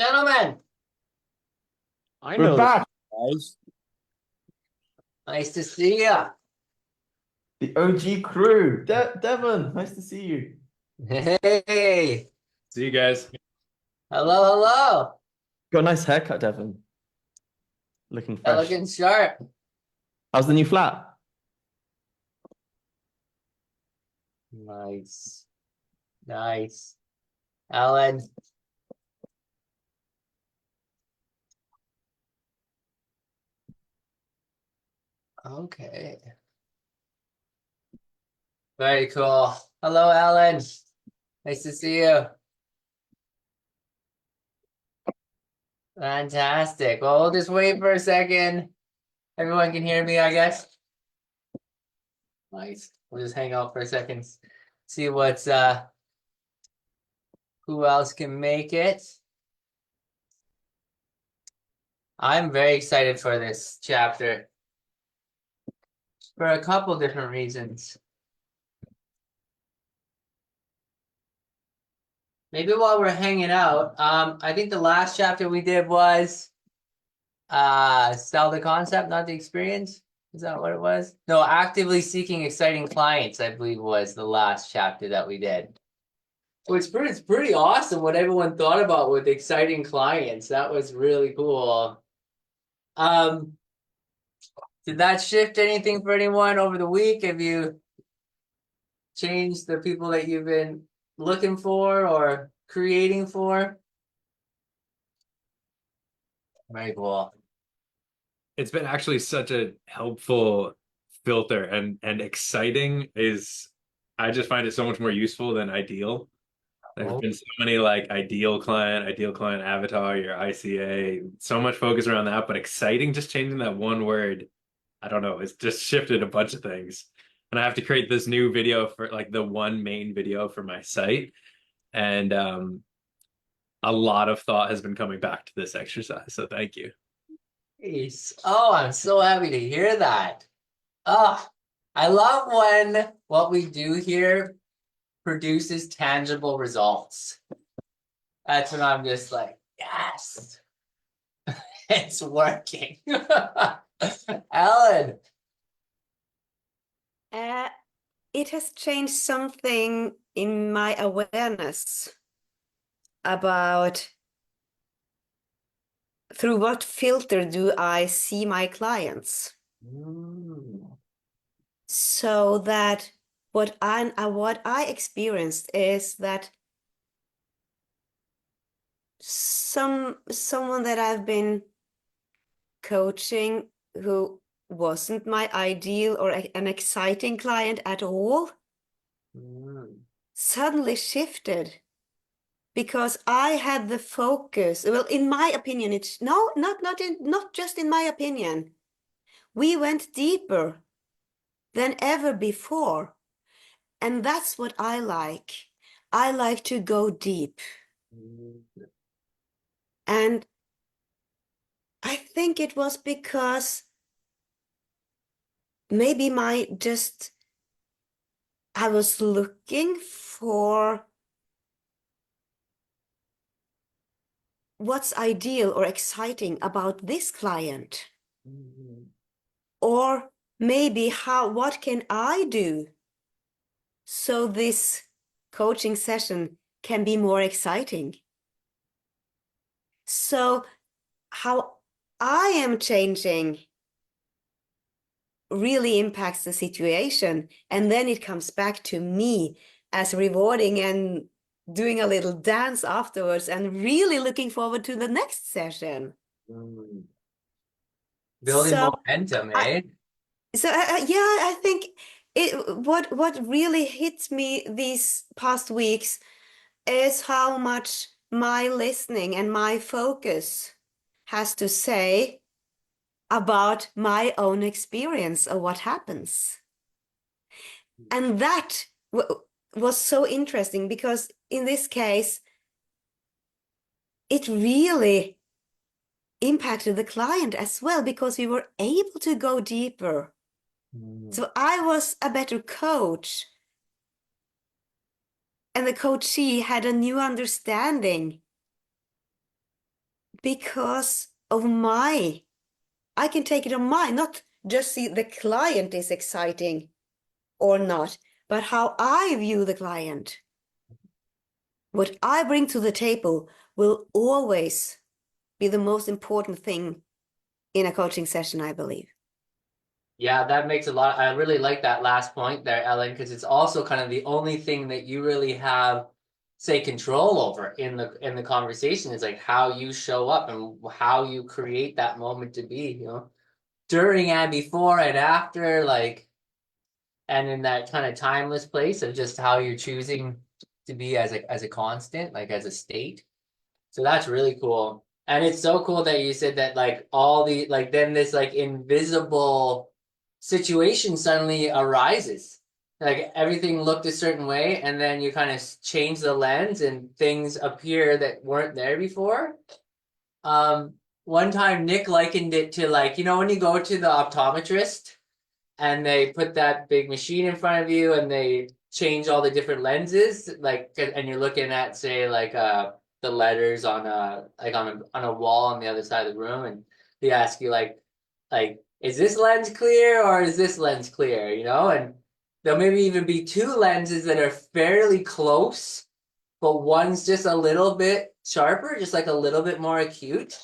Gentlemen, I We're know back. guys. nice to see you. The OG crew. Devon, nice to see you. Hey, See you guys. hello, hello. Got a nice haircut, Devon. Looking You're fresh. looking sharp. How's the new flat? Nice, nice. Alan, okay. Very cool. Hello, Alan. Nice to see you. Fantastic. Well, we'll just wait for a second. Everyone can hear me, I guess. Nice. We'll just hang out for a second. See what's who else can make it. I'm very excited for this chapter for a couple different reasons. Maybe while we're hanging out, I think the last chapter we did was sell the concept, not the experience. Is that what it was? No, actively seeking exciting clients, I believe was the last chapter that we did. So it's pretty awesome what everyone thought about with exciting clients. That was really cool. Did that shift anything for anyone over the week? Have you changed the people that you've been looking for or creating for? Very cool. It's been actually such a helpful filter, and exciting is, I just find it so much more useful than ideal. There's been so many like ideal client avatar, your ICA, so much focus around that, but exciting, just changing that one word, I don't know, it's just shifted a bunch of things. And I have to create this new video for like the one main video for my site. And a lot of thought has been coming back to this exercise. So thank you. Nice. Oh, I'm so happy to hear that. Oh, I love when what we do here produces tangible results. That's when I'm just like, yes, it's working. Ellen. It has changed something in my awareness about through what filter do I see my clients. So that what I experienced is that someone that I've been coaching who wasn't my ideal or an exciting client at all suddenly shifted because I had the focus. Well, in my opinion, it's not just in my opinion. We went deeper than ever before. And that's what I like. I like to go deep. And I think it was because maybe I was looking for what's ideal or exciting about this client. Or maybe what can I do so this coaching session can be more exciting? So how I am changing really impacts the situation. And then it comes back to me as rewarding and doing a little dance afterwards and really looking forward to the next session. Building momentum, eh? Yeah, I think what really hits me these past weeks is how much my listening and my focus has to say about my own experience of what happens. And that was so interesting because in this case, it really impacted the client as well because we were able to go deeper. So I was a better coach. And the coachee had a new understanding because of I can take it on not just see the client is exciting or not, but how I view the client. What I bring to the table will always be the most important thing in a coaching session, I believe. Yeah, that makes a lot. I really like that last point there, Ellen, because it's also kind of the only thing that you really have, say, control over in the conversation is like how you show up and how you create that moment to be, you know, during and before and after, like, and in that kind of timeless place of just how you're choosing to be as a constant, like as a state. So that's really cool. And it's so cool that you said that like all the like then this like invisible situation suddenly arises. Like everything looked a certain way and then you kind of change the lens and things appear that weren't there before. One time Nick likened it to like, you know, when you go to the optometrist and they put that big machine in front of you and they change all the different lenses, like, and you're looking at say like the letters on a like on a wall on the other side of the room, and they ask you like is this lens clear or is this lens clear, you know, and there'll maybe even be two lenses that are fairly close, but one's just a little bit sharper, just like a little bit more acute.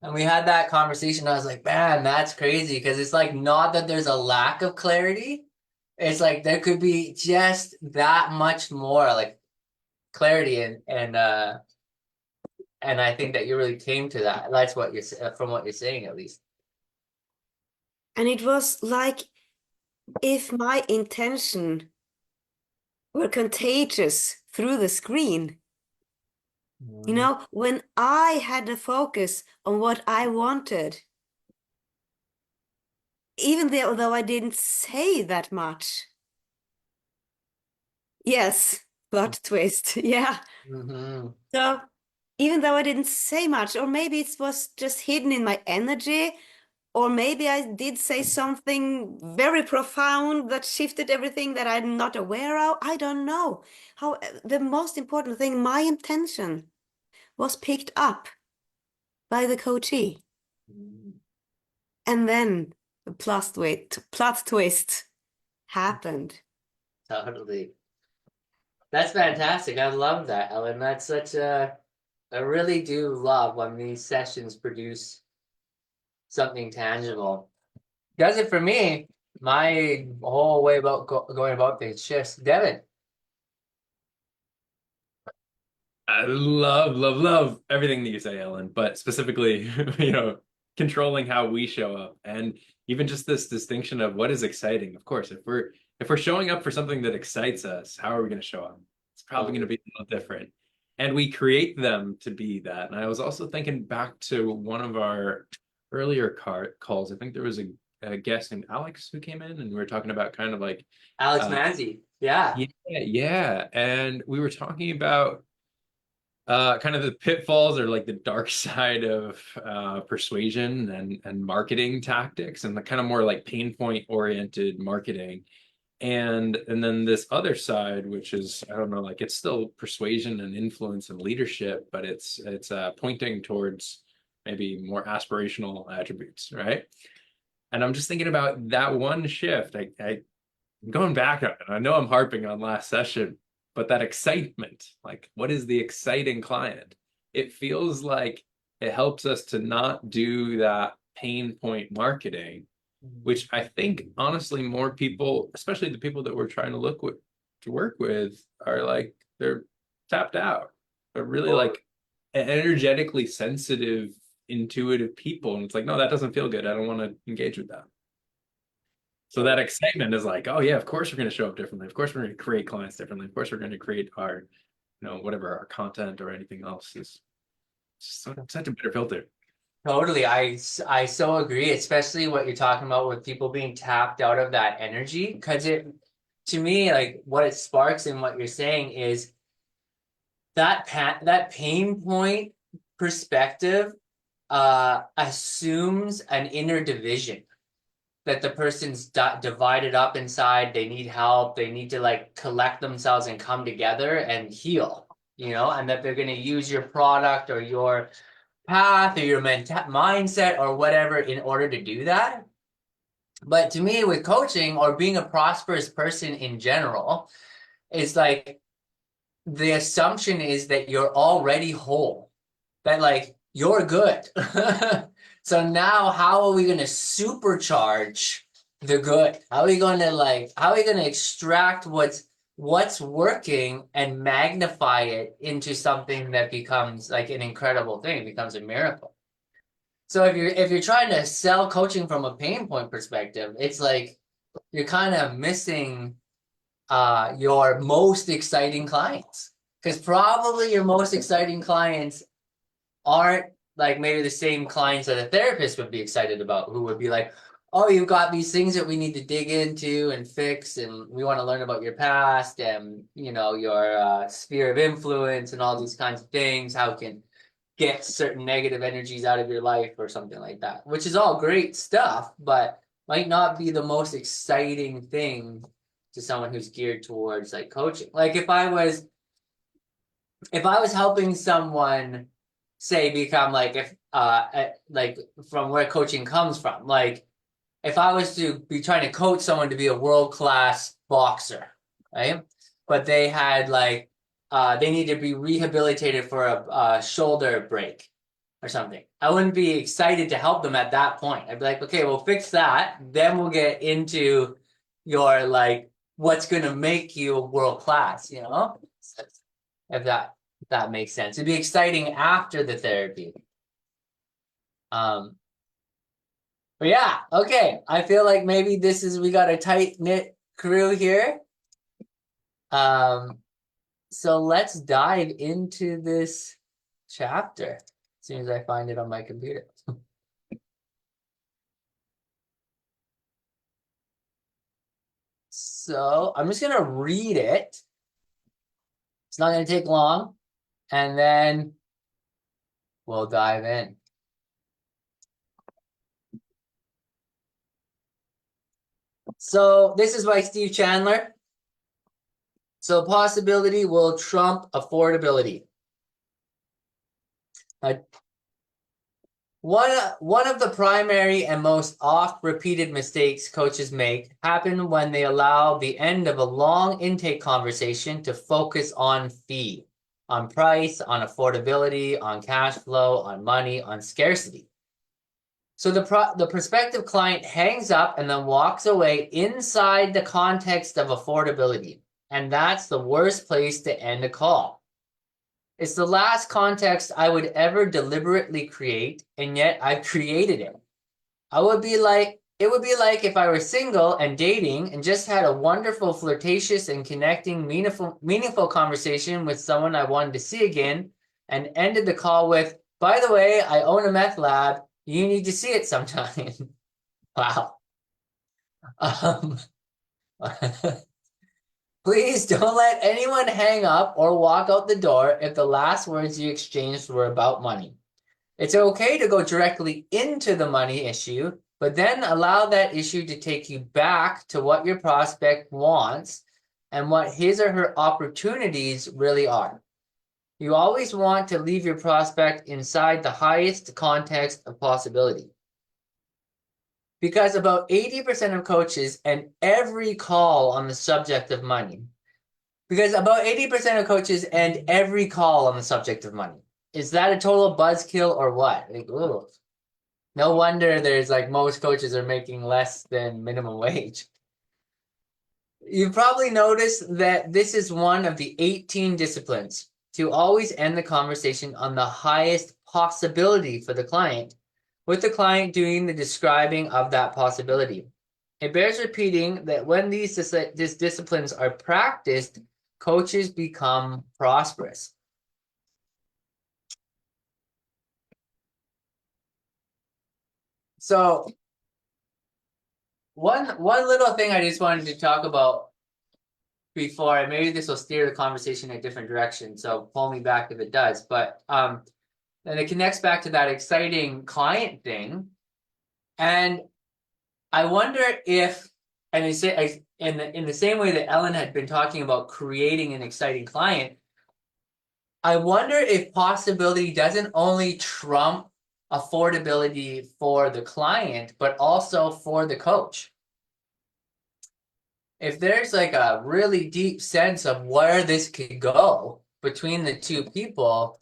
And we had that conversation. I was like, man, that's crazy. Because it's like not that there's a lack of clarity. It's like there could be just that much more like clarity and I think that you really came to that. That's what you're from what you're saying at least. And it was like if my intention were contagious through the screen. You know, when I had the focus on what I wanted, even though I didn't say that much. Yes, plot twist. Yeah. Mm-hmm. So even though I didn't say much, or maybe it was just hidden in my energy, or maybe I did say something very profound that shifted everything that I'm not aware of. I don't know. How the most important thing, my intention was picked up by the coachee. And then the plot twist happened. Totally. That's fantastic. I love that, Ellen. That's such I really do love when these sessions produce something tangible. Does it for me. My whole way about going about things shifts. Devin. I love everything that you say, Ellen, but specifically, you know, controlling how we show up and even just this distinction of what is exciting. Of course, if we're showing up for something that excites us, how are we going to show up? It's probably going to be a little different. And we create them to be that. And I was also thinking back to one of our earlier calls. I think there was a guest named Alex who came in and we were talking about kind of like Alex Manzi. Yeah. yeah. And we were talking about kind of the pitfalls or like the dark side of persuasion and marketing tactics and the kind of more like pain point oriented marketing. And then this other side, which is, I don't know, like it's still persuasion and influence and leadership, but it's pointing towards maybe more aspirational attributes, right? And I'm just thinking about that one shift. I'm going back on it. I know I'm harping on last session, but that excitement, like what is the exciting client? It feels like it helps us to not do that pain point marketing, which I think honestly more people, especially the people that we're trying to work with, are like they're tapped out. They're really like energetically sensitive, intuitive people, and it's like, no, that doesn't feel good. I don't want to engage with that. So that excitement is like, oh yeah, of course we're going to show up differently. Of course we're going to create clients differently. Of course we're going to create our, you know, whatever our content or anything else is. Such a better filter. Totally. I so agree, especially what you're talking about with people being tapped out of that energy. Because to me, like what it sparks in what you're saying is that pain point perspective assumes an inner division that the person's divided up inside. They need help. They need to like collect themselves and come together and heal. you know, and that they're going to use your product or your path or your mindset or whatever in order to do that. But to me, with coaching or being a prosperous person in general, it's like the assumption is that you're already whole, that like you're good. So now how are we going to supercharge the good? How are we going to extract what's working and magnify it into something that becomes like an incredible thing, becomes a miracle? So if you're trying to sell coaching from a pain point perspective, it's like you're kind of missing your most exciting clients, because probably your most exciting clients aren't like maybe the same clients that a therapist would be excited about, who would be like, oh, you've got these things that we need to dig into and fix, and we want to learn about your past and, you know, your sphere of influence and all these kinds of things, how it can get certain negative energies out of your life or something like that, which is all great stuff, but might not be the most exciting thing to someone who's geared towards like coaching. Like if I was helping someone, say, become like, if like from where coaching comes from, like if I was to be trying to coach someone to be a world-class boxer, right? But they had like they need to be rehabilitated for a shoulder break or something. I wouldn't be excited to help them at that point. I'd be like, okay, we'll fix that. Then we'll get into your like what's going to make you world class, you know? If that makes sense. It'd be exciting after the therapy. But yeah, okay. I feel like maybe we got a tight knit crew here. So let's dive into this chapter as soon as I find it on my computer. So I'm just gonna read it. It's not gonna take long, and then we'll dive in. So this is by Steve Chandler. So possibility will trump affordability. One of the primary and most oft-repeated mistakes coaches make happen when they allow the end of a long intake conversation to focus on fee, on price, on affordability, on cash flow, on money, on scarcity. So the prospective client hangs up and then walks away inside the context of affordability. And that's the worst place to end a call. It's the last context I would ever deliberately create, and yet I've created it. It would be like if I were single and dating and just had a wonderful, flirtatious and connecting, meaningful conversation with someone I wanted to see again, and ended the call with, by the way, I own a meth lab. You need to see it sometime. Wow. Please don't let anyone hang up or walk out the door if the last words you exchanged were about money. It's okay to go directly into the money issue, but then allow that issue to take you back to what your prospect wants and what his or her opportunities really are. You always want to leave your prospect inside the highest context of possibility. Because about 80% of coaches and every call on the subject of money, Is that a total buzzkill or what? Like, ooh. No wonder there's like most coaches are making less than minimum wage. You've probably noticed that this is one of the 18 disciplines to always end the conversation on the highest possibility for the client, with the client doing the describing of that possibility. It bears repeating that when these disciplines are practiced, coaches become prosperous. So one little thing I just wanted to talk about before, and maybe this will steer the conversation in a different direction, so pull me back if it does, but and it connects back to that exciting client thing. And I wonder if, and I say in the same way that Ellen had been talking about creating an exciting client, I wonder if possibility doesn't only trump affordability for the client, but also for the coach. If there's like a really deep sense of where this could go between the two people,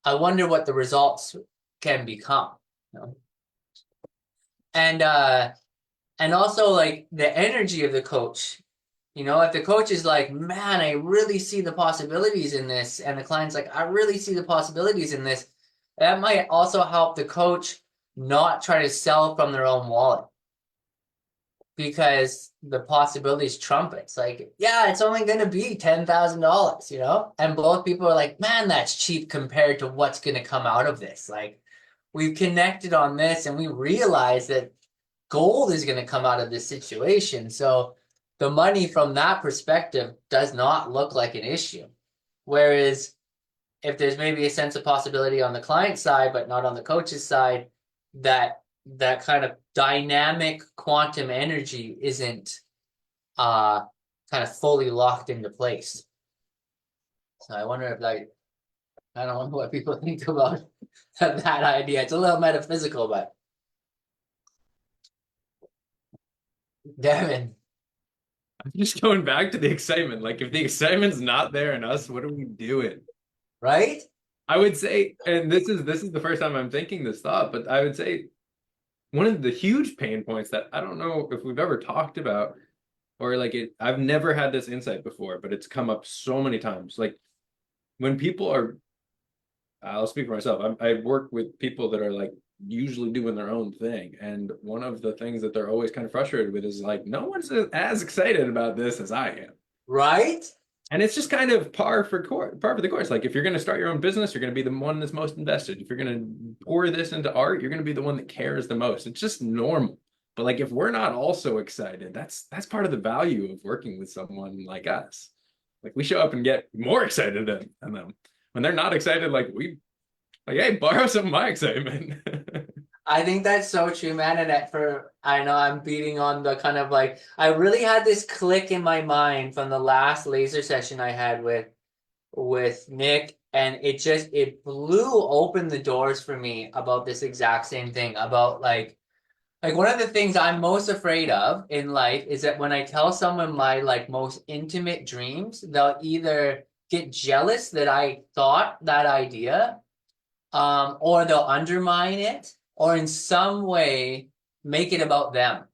I wonder what the results can become. You know? And also like the energy of the coach. You know, if the coach is like, man, I really see the possibilities in this, and the client's like, I really see the possibilities in this, that might also help the coach not try to sell from their own wallet, because the possibilities trump it. It's like, yeah, it's only going to be $10,000, you know? And both people are like, man, that's cheap compared to what's going to come out of this. Like, we've connected on this and we realize that gold is going to come out of this situation. So the money from that perspective does not look like an issue. Whereas if there's maybe a sense of possibility on the client side, but not on the coach's side, that kind of dynamic quantum energy isn't kind of fully locked into place. So I wonder if like, I don't know what people think about that idea. It's a little metaphysical, but Devin. I'm just going back to the excitement. Like, if the excitement's not there in us, what are we doing? Right? I would say, and this is the first time I'm thinking this thought, but I would say one of the huge pain points that I don't know if we've ever talked about, or like I've never had this insight before, but it's come up so many times. Like when people are, I'll speak for myself. I work with people that are like usually doing their own thing, and one of the things that they're always kind of frustrated with is like, no one's as excited about this as I am. Right? And it's just kind of par for the course. Like if you're going to start your own business, you're going to be the one that's most invested. If you're going to pour this into art, you're going to be the one that cares the most. It's just normal. But like if we're not also excited, that's part of the value of working with someone like us. Like we show up and get more excited than them. When they're not excited, like hey, borrow some of my excitement. I think that's so true, man. And I know I'm beating on the kind of like, I really had this click in my mind from the last laser session I had with Nick, and it blew open the doors for me about this exact same thing, about like one of the things I'm most afraid of in life is that when I tell someone my like most intimate dreams, they'll either get jealous that I thought that idea, or they'll undermine it, or in some way make it about them.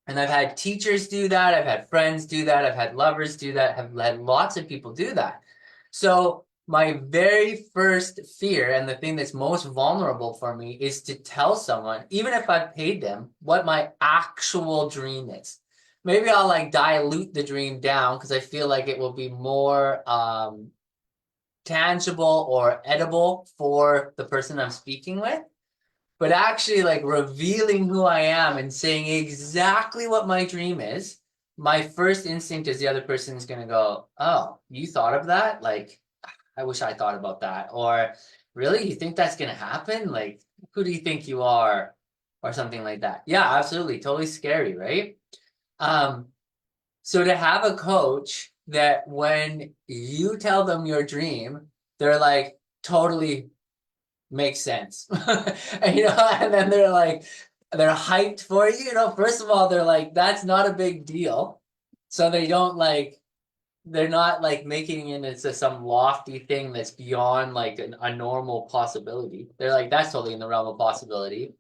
And I've had teachers do that, I've had friends do that, I've had lovers do that, I've had lots of people do that. So my very first fear, and the thing that's most vulnerable for me, is to tell someone, even if I've paid them, what my actual dream is. Maybe I'll like dilute the dream down because I feel like it will be more tangible or edible for the person I'm speaking with. But actually like revealing who I am and saying exactly what my dream is, my first instinct is the other person is going to go, oh, you thought of that? Like, I wish I thought about that. Or really, you think that's going to happen? Like, who do you think you are? Or something like that. Yeah, absolutely. Totally scary, right? So to have a coach that when you tell them your dream, they're like, totally makes sense. And, you know, and then they're hyped for you. You know, first of all, they're like, that's not a big deal. So they don't like, they're not like making it into some lofty thing that's beyond like a normal possibility. They're like, that's totally in the realm of possibility.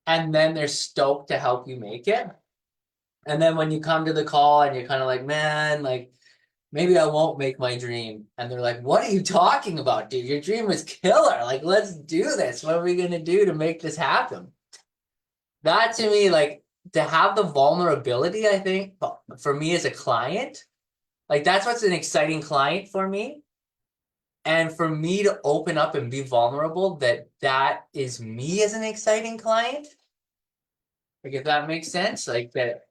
And then they're stoked to help you make it. And then when you come to the call and you're kind of like, man, like, maybe I won't make my dream. And they're like, what are you talking about, dude? Your dream was killer. Like, let's do this. What are we going to do to make this happen? That to me, like, to have the vulnerability, I think, for me as a client, like, that's what's an exciting client for me. And for me to open up and be vulnerable, that is me as an exciting client. Like, if that makes sense, like that.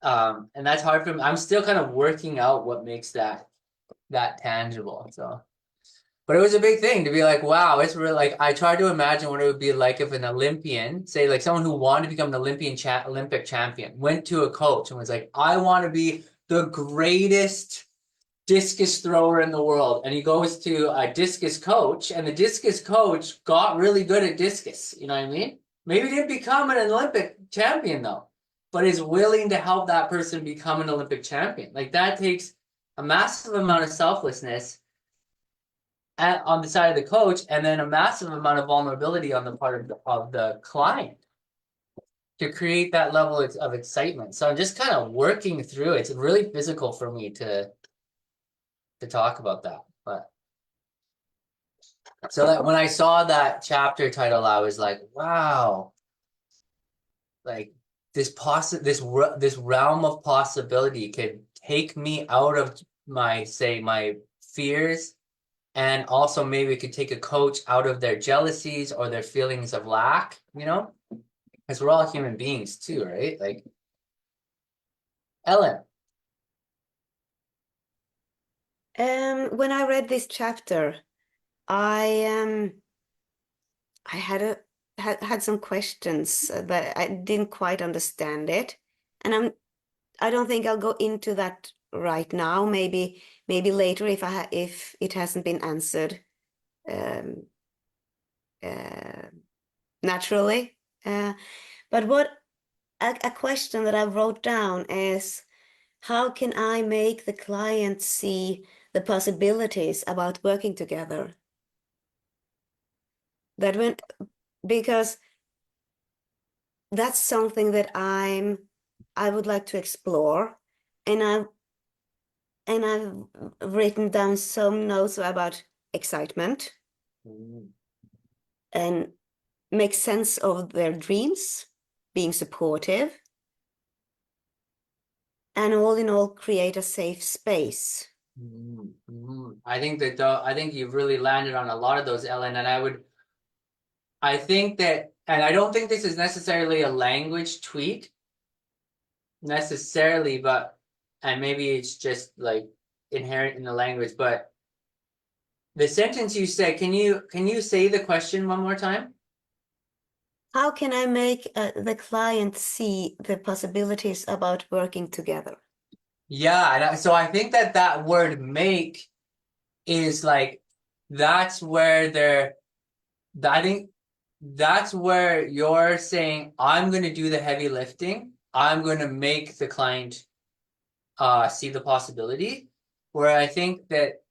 And that's hard for me. I'm still kind of working out what makes that tangible. So, but it was a big thing to be like, wow, it's really like, I tried to imagine what it would be like if an Olympian, say like someone who wanted to become an Olympic champion, went to a coach and was like, I want to be the greatest discus thrower in the world, and he goes to a discus coach, and the discus coach got really good at discus. You know what I mean? Maybe didn't become an Olympic champion though, but is willing to help that person become an Olympic champion. Like that takes a massive amount of selflessness on the side of the coach, and then a massive amount of vulnerability on the part of the client to create that level of excitement. So I'm just kind of working through it. It's really physical for me to talk about that. But so that when I saw that chapter title, I was like, wow, like this realm of possibility could take me out of my fears, and also maybe it could take a coach out of their jealousies or their feelings of lack, you know, because we're all human beings too, right? Like, Ellen. When I read this chapter, I had some questions, but I didn't quite understand it, and I don't think I'll go into that right now. Maybe later if it hasn't been answered um, naturally. But what a question that I wrote down is, how can I make the client see the possibilities about working together? Because that's something that I would like to explore, and I've written down some notes about excitement and make sense of their dreams, being supportive, and all in all create a safe space. I think I think you've really landed on a lot of those, Ellen, and I think that, and I don't think this is necessarily a language tweak necessarily, but, and maybe it's just like inherent in the language, but the sentence you said, can you say the question one more time? How can I make the client see the possibilities about working together? Yeah, and so I think that word "make" is like, that's where I think that's where you're saying, I'm going to do the heavy lifting. I'm going to make the client see the possibility. Where I think that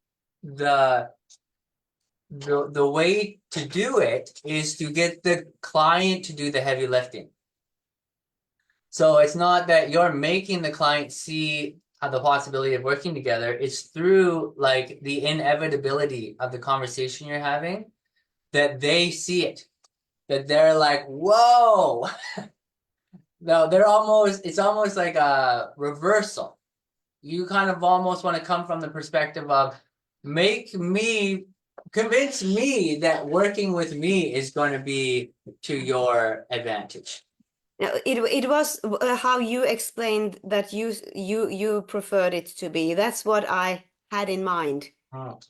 the way to do it is to get the client to do the heavy lifting. So it's not that you're making the client see the possibility of working together. It's through like the inevitability of the conversation you're having that they see it. That they're like, whoa. No, it's almost like a reversal. You kind of almost want to come from the perspective of, convince me that working with me is going to be to your advantage. Now, it was how you explained that you preferred it to be. That's what I had in mind. Oh.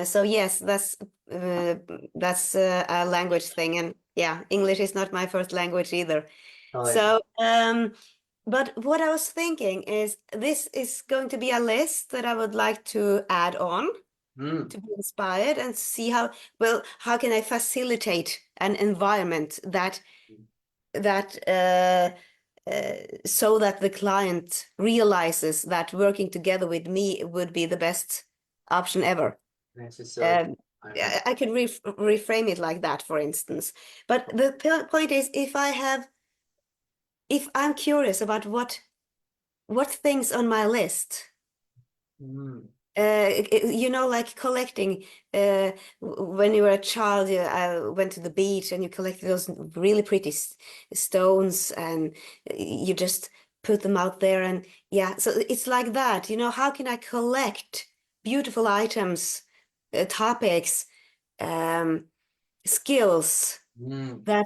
So yes, that's a language thing, and yeah, English is not my first language either. So, but what I was thinking is, this is going to be a list that I would like to add on to be inspired and see how can I facilitate an environment that so that the client realizes that working together with me would be the best option ever. I could reframe it like that, for instance. But the point is, if I'm curious about what things on my list, you know, like collecting, when you were a child, I went to the beach and you collected those really pretty stones, and you just put them out there, and yeah, so it's like that, you know, how can I collect beautiful items, topics, skills that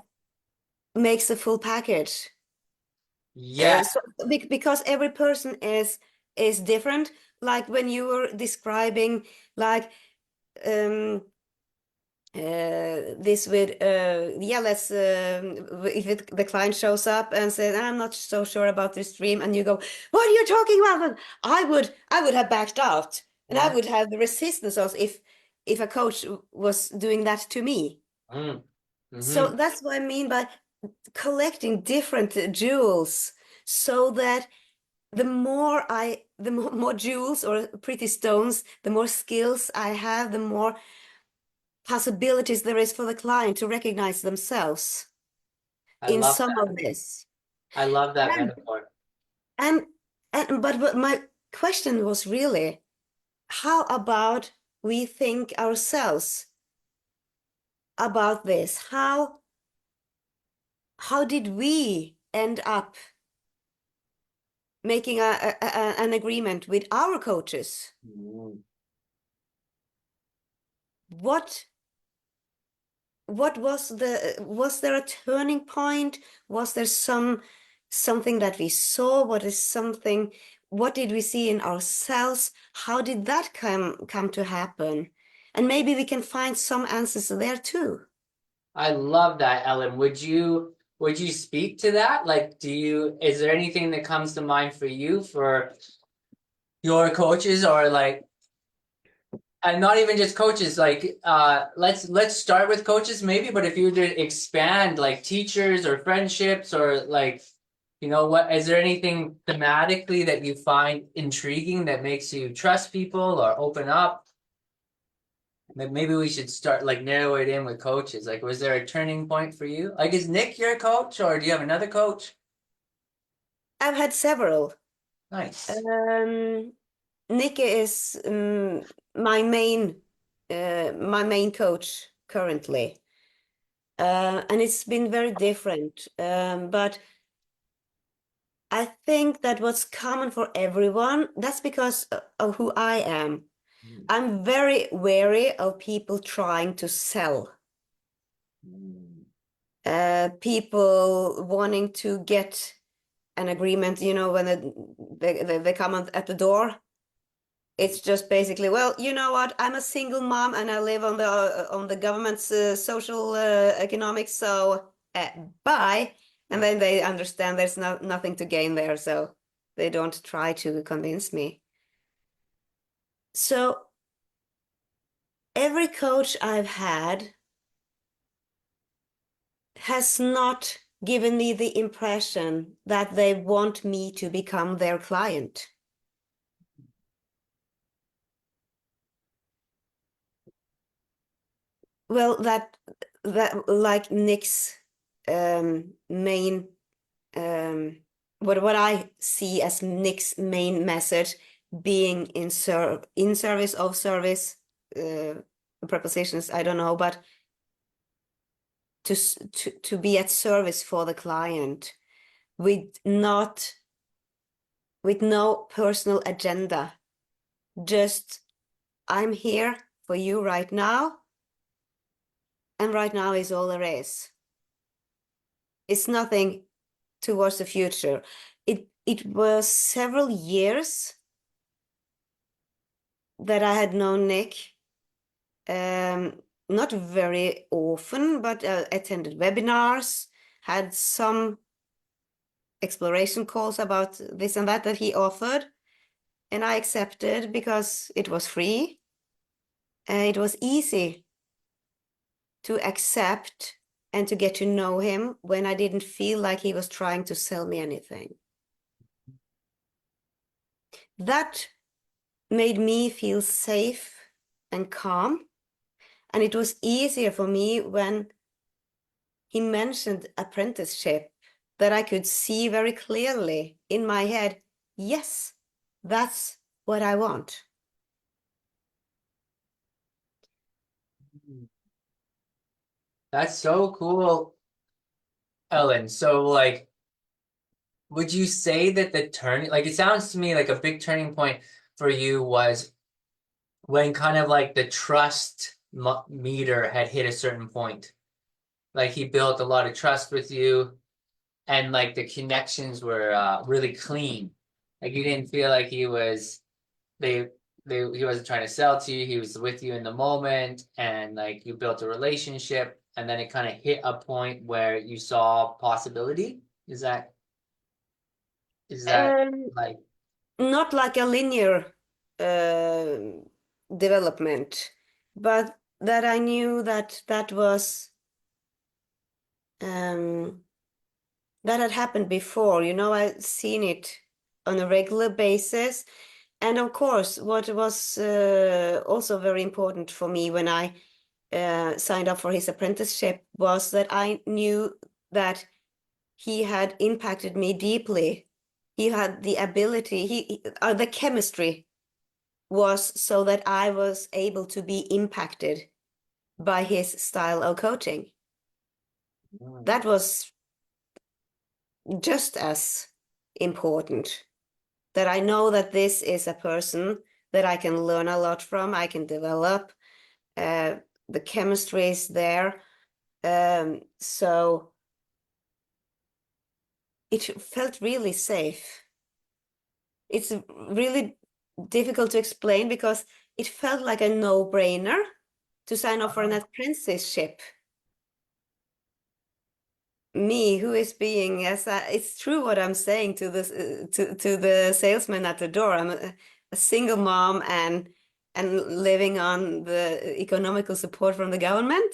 makes a full package. Yeah. So, because every person is different. Like when you were describing, like this with yeah, let's if the client shows up and says, I'm not so sure about this dream, and you go, what are you talking about? I would have backed out. And I would have the resistance also if a coach was doing that to me. Mm. So Mhm. that's what I mean by collecting different jewels, so that the more jewels or pretty stones, the more skills I have, the more possibilities there is for the client to recognize themselves I in love some that. of this. I love that And metaphor. and but my question was really, how about we think ourselves about this? How did we end up making an agreement with our coaches? Mm. What was there a turning point? Was there something that we saw? What did we see in ourselves? How did that come to happen? And maybe we can find some answers there too. I love that, Ellen. Would you speak to that? Like, is there anything that comes to mind for you for your coaches, or like, and not even just coaches, like let's start with coaches maybe, but if you were to expand, like teachers or friendships, or like, what is there anything thematically that you find intriguing that makes you trust people or open up? Maybe we should start, like, narrow it in with coaches. Like, was there a turning point for you? Like, is Nick your coach, or do you have another coach? I've had several. Nice. Nick is my main coach currently. And it's been very different. But I think that what's common for everyone, that's because of who I am. I'm very wary of people trying to sell, people wanting to get an agreement, when they come at the door. It's just basically, well, you know what? I'm a single mom and I live on the government's social economics, so bye. And then they understand there's nothing to gain there, so they don't try to convince me. So every coach I've had has not given me the impression that they want me to become their client. Well, that like Nick's main what I see as Nick's main message being in service of service, prepositions, I don't know, but to be at service for the client with no personal agenda. Just, I'm here for you right now, and right now is all there is. It's nothing towards the future. It was several years that I had known Nick, not very often, but attended webinars, had some exploration calls about this and that he offered, and I accepted because it was free. It was easy to accept and to get to know him when I didn't feel like he was trying to sell me anything. That made me feel safe and calm. And it was easier for me when he mentioned apprenticeship, that I could see very clearly in my head, yes, that's what I want. That's so cool, Ellen. So, like, would you say that it sounds to me like a big turning point for you was when kind of like the trust meter had hit a certain point? Like, he built a lot of trust with you, and like the connections were really clean. Like, you didn't feel like they he wasn't trying to sell to you. He was with you in the moment, and like you built a relationship, and then it kind of hit a point where you saw possibility. Is that Um, like, Not like a linear development, but that I knew that that was that had happened before. You know, I'd seen it on a regular basis. And of course, what was also very important for me when I signed up for his apprenticeship was that I knew that he had impacted me deeply. He had the ability, the chemistry was so that I was able to be impacted by his style of coaching. That was just as important, that I know that this is a person that I can learn a lot from, I can develop. The chemistry is there. So it felt really safe. It's really difficult to explain because it felt like a no-brainer to sign up for an apprenticeship. Me, who is being it's true what I'm saying to this to the salesman at the door. I'm a single mom and living on the economical support from the government.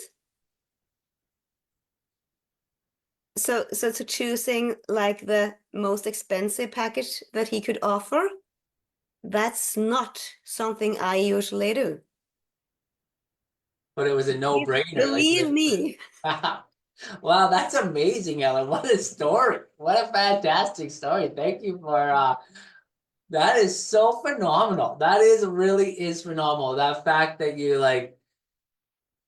So to choosing like the most expensive package that he could offer, that's not something I usually do. But it was a no-brainer. Believe me. Wow, that's amazing, Ellen. What a story. What a fantastic story. Thank you for that is so phenomenal. That really is phenomenal. That fact that you like,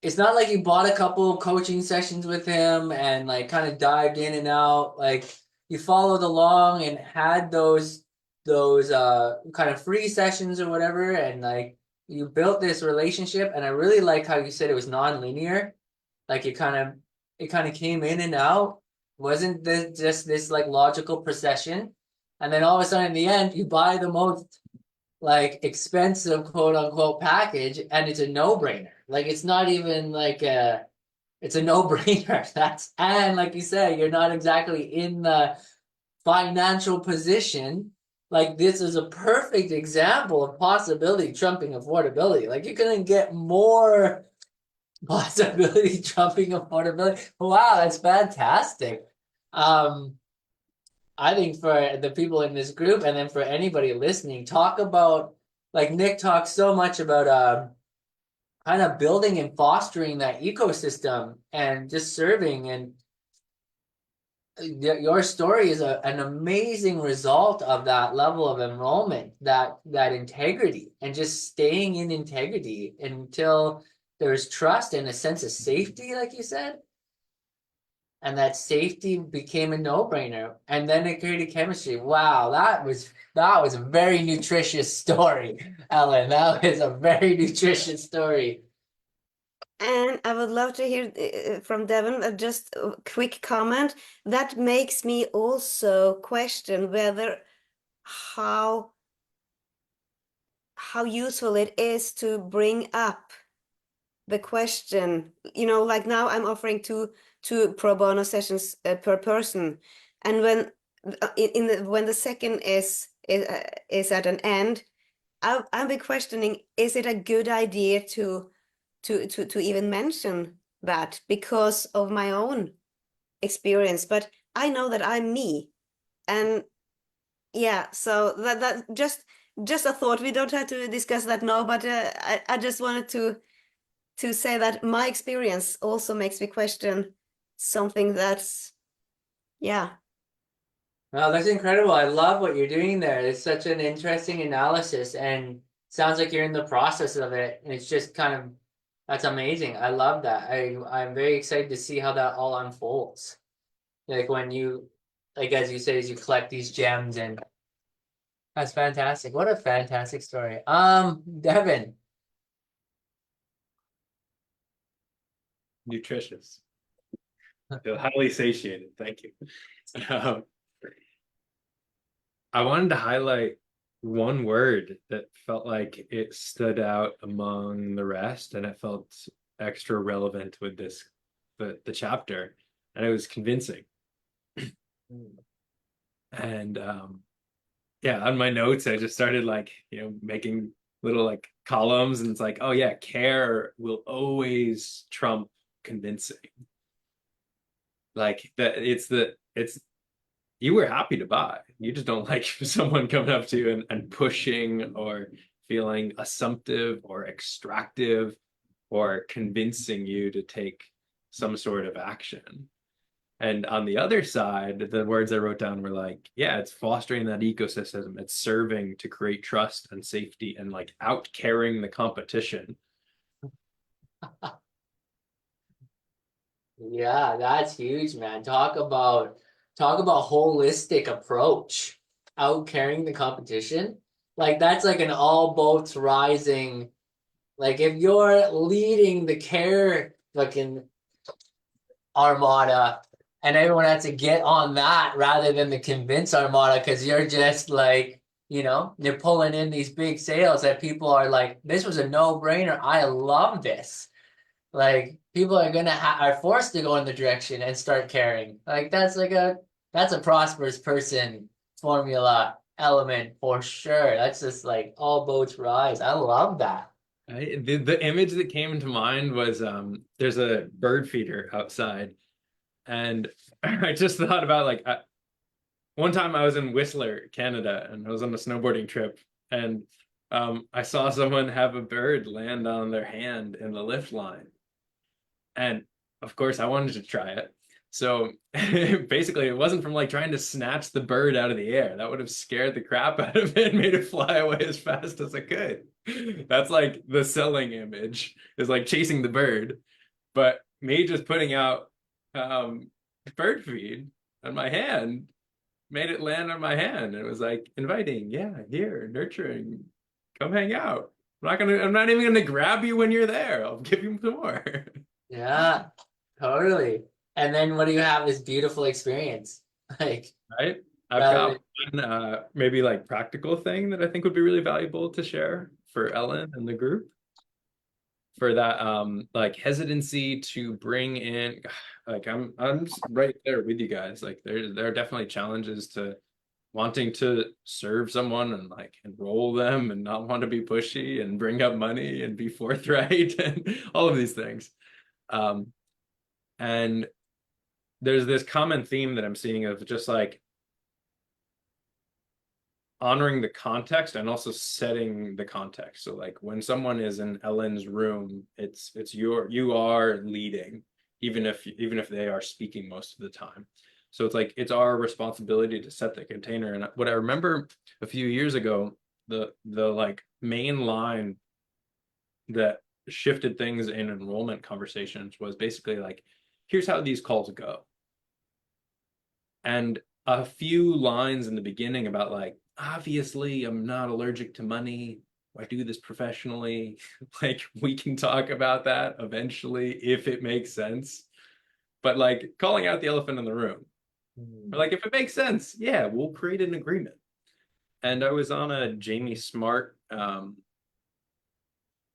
it's not like you bought a couple coaching sessions with him and like kind of dived in and out. Like you followed along and had those kind of free sessions or whatever, and like you built this relationship. And I really like how you said it was non-linear. Like it kind of came in and out. Wasn't this just this like logical procession? And then all of a sudden in the end, you buy the most like expensive quote unquote package and it's a no-brainer. Like it's not even like it's a no-brainer. That's and like you said, you're not exactly in the financial position. Like this is a perfect example of possibility trumping affordability. Like you couldn't get more possibility trumping affordability. Wow, that's fantastic. I think for the people in this group and then for anybody listening, talk about like Nick talks so much about kind of building and fostering that ecosystem and just serving, and your story is an amazing result of that level of enrollment, that integrity, and just staying in integrity until there's trust and a sense of safety, like you said. And that safety became a no-brainer. And then it created chemistry. Wow, that was a very nutritious story, Ellen. That was a very nutritious story. And I would love to hear from Devon just a quick comment. That makes me also question whether how useful it is to bring up the question. You know, like now I'm offering two pro bono sessions per person, and when when the second is at an end, I'll be questioning: is it a good idea to even mention that because of my own experience? But I know that I'm me, and yeah, so that just a thought. We don't have to discuss that now, but I just wanted to say that my experience also makes me question something that's, yeah. Wow, that's incredible. I love what you're doing there. It's such an interesting analysis and sounds like you're in the process of it. And it's just kind of, that's amazing. I love that. I'm very excited to see how that all unfolds. Like when you, like as you say, as you collect these gems, and that's fantastic. What a fantastic story. Devin. Nutritious. I feel highly satiated. Thank you. Um, I wanted to highlight one word that felt like it stood out among the rest, and it felt extra relevant with the chapter, and it was convincing. And yeah, on my notes, I just started like, making little like columns, and it's like, oh yeah, care will always trump convincing. Like that, it's you were happy to buy. You just don't like someone coming up to you and pushing or feeling assumptive or extractive or convincing you to take some sort of action. And on the other side, the words I wrote down were like, yeah, it's fostering that ecosystem. It's serving to create trust and safety and like out caring the competition. Yeah, that's huge, man. Talk about holistic approach. Out carrying the competition. Like that's like an all boats rising. Like if you're leading the care fucking armada and everyone has to get on that rather than the convince armada because you're just like, you're pulling in these big sales that people are like, this was a no-brainer. I love this. Like people are are forced to go in the direction and start caring. Like that's a prosperous person formula element for sure. That's just like all boats rise. I love that. The image that came into mind was there's a bird feeder outside, and I just thought about like one time I was in Whistler, Canada, and I was on a snowboarding trip, and I saw someone have a bird land on their hand in the lift line. And of course, I wanted to try it. So basically, it wasn't from like trying to snatch the bird out of the air. That would have scared the crap out of it and made it fly away as fast as it could. That's like the selling image, is like chasing the bird. But me just putting out bird feed on my hand made it land on my hand. And it was like inviting, yeah, here, nurturing, come hang out. I'm not even gonna grab you when you're there. I'll give you some more. Yeah, totally. And then what do you have? This beautiful experience. Like Right? I've rather got one maybe like practical thing that I think would be really valuable to share for Ellen and the group, for that like hesitancy to bring in, like I'm just right there with you guys. Like there are definitely challenges to wanting to serve someone and like enroll them and not want to be pushy and bring up money and be forthright and all of these things. And there's this common theme that I'm seeing of just like honoring the context and also setting the context. So like when someone is in Ellen's room, you are leading, even if they are speaking most of the time. So it's like it's our responsibility to set the container. And what I remember a few years ago, the like main line that shifted things in enrollment conversations was basically like, here's how these calls go. And a few lines in the beginning about like, obviously I'm not allergic to money. I do this professionally. Like we can talk about that eventually if it makes sense. But like calling out the elephant in the room. Or like if it makes sense, yeah, we'll create an agreement. And I was on a Jamie Smart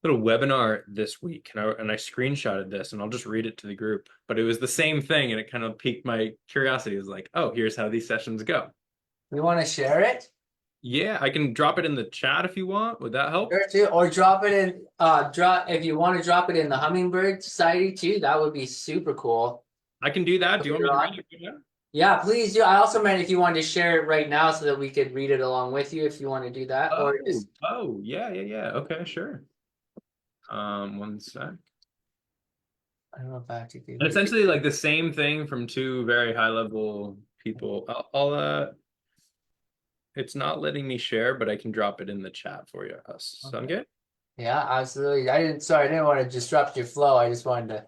little webinar this week, and I screenshotted this, and I'll just read it to the group. But it was the same thing, and it kind of piqued my curiosity. It was like, oh, here's how these sessions go. you want to share it? Yeah, I can drop it in the chat if you want. Would that help? Sure too. Or drop it in if you want to drop it in the Hummingbird Society too, that would be super cool. I can do that. Do you want me to read it? Yeah. Yeah, please do. I also meant if you wanted to share it right now so that we could read it along with you if you want to do that. Or just Yeah. Okay, sure. 1 sec. I don't know if I have to do And essentially like the same thing from two very high level people. I'll it's not letting me share, but I can drop it in the chat for you. Sound good? Yeah, absolutely. I didn't want to disrupt your flow. I just wanted to.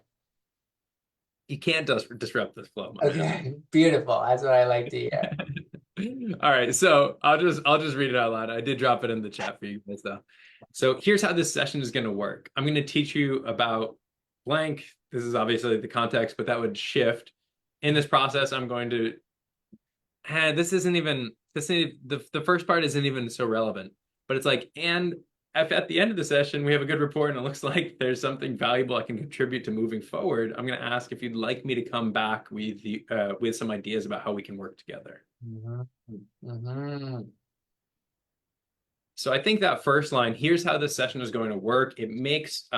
You can't disrupt this flow, my man. Okay, beautiful. That's what I like to hear. All right, so I'll just read it out loud. I did drop it in the chat for you guys though. So here's how this session is going to work. I'm going to teach you about blank. This is obviously the context, but that would shift. In this process, I'm going to. The first part isn't even so relevant, but it's like, and if at the end of the session we have a good report and it looks like there's something valuable I can contribute to moving forward, I'm going to ask if you'd like me to come back with some ideas about how we can work together. So I think that first line, here's how this session is going to work, it makes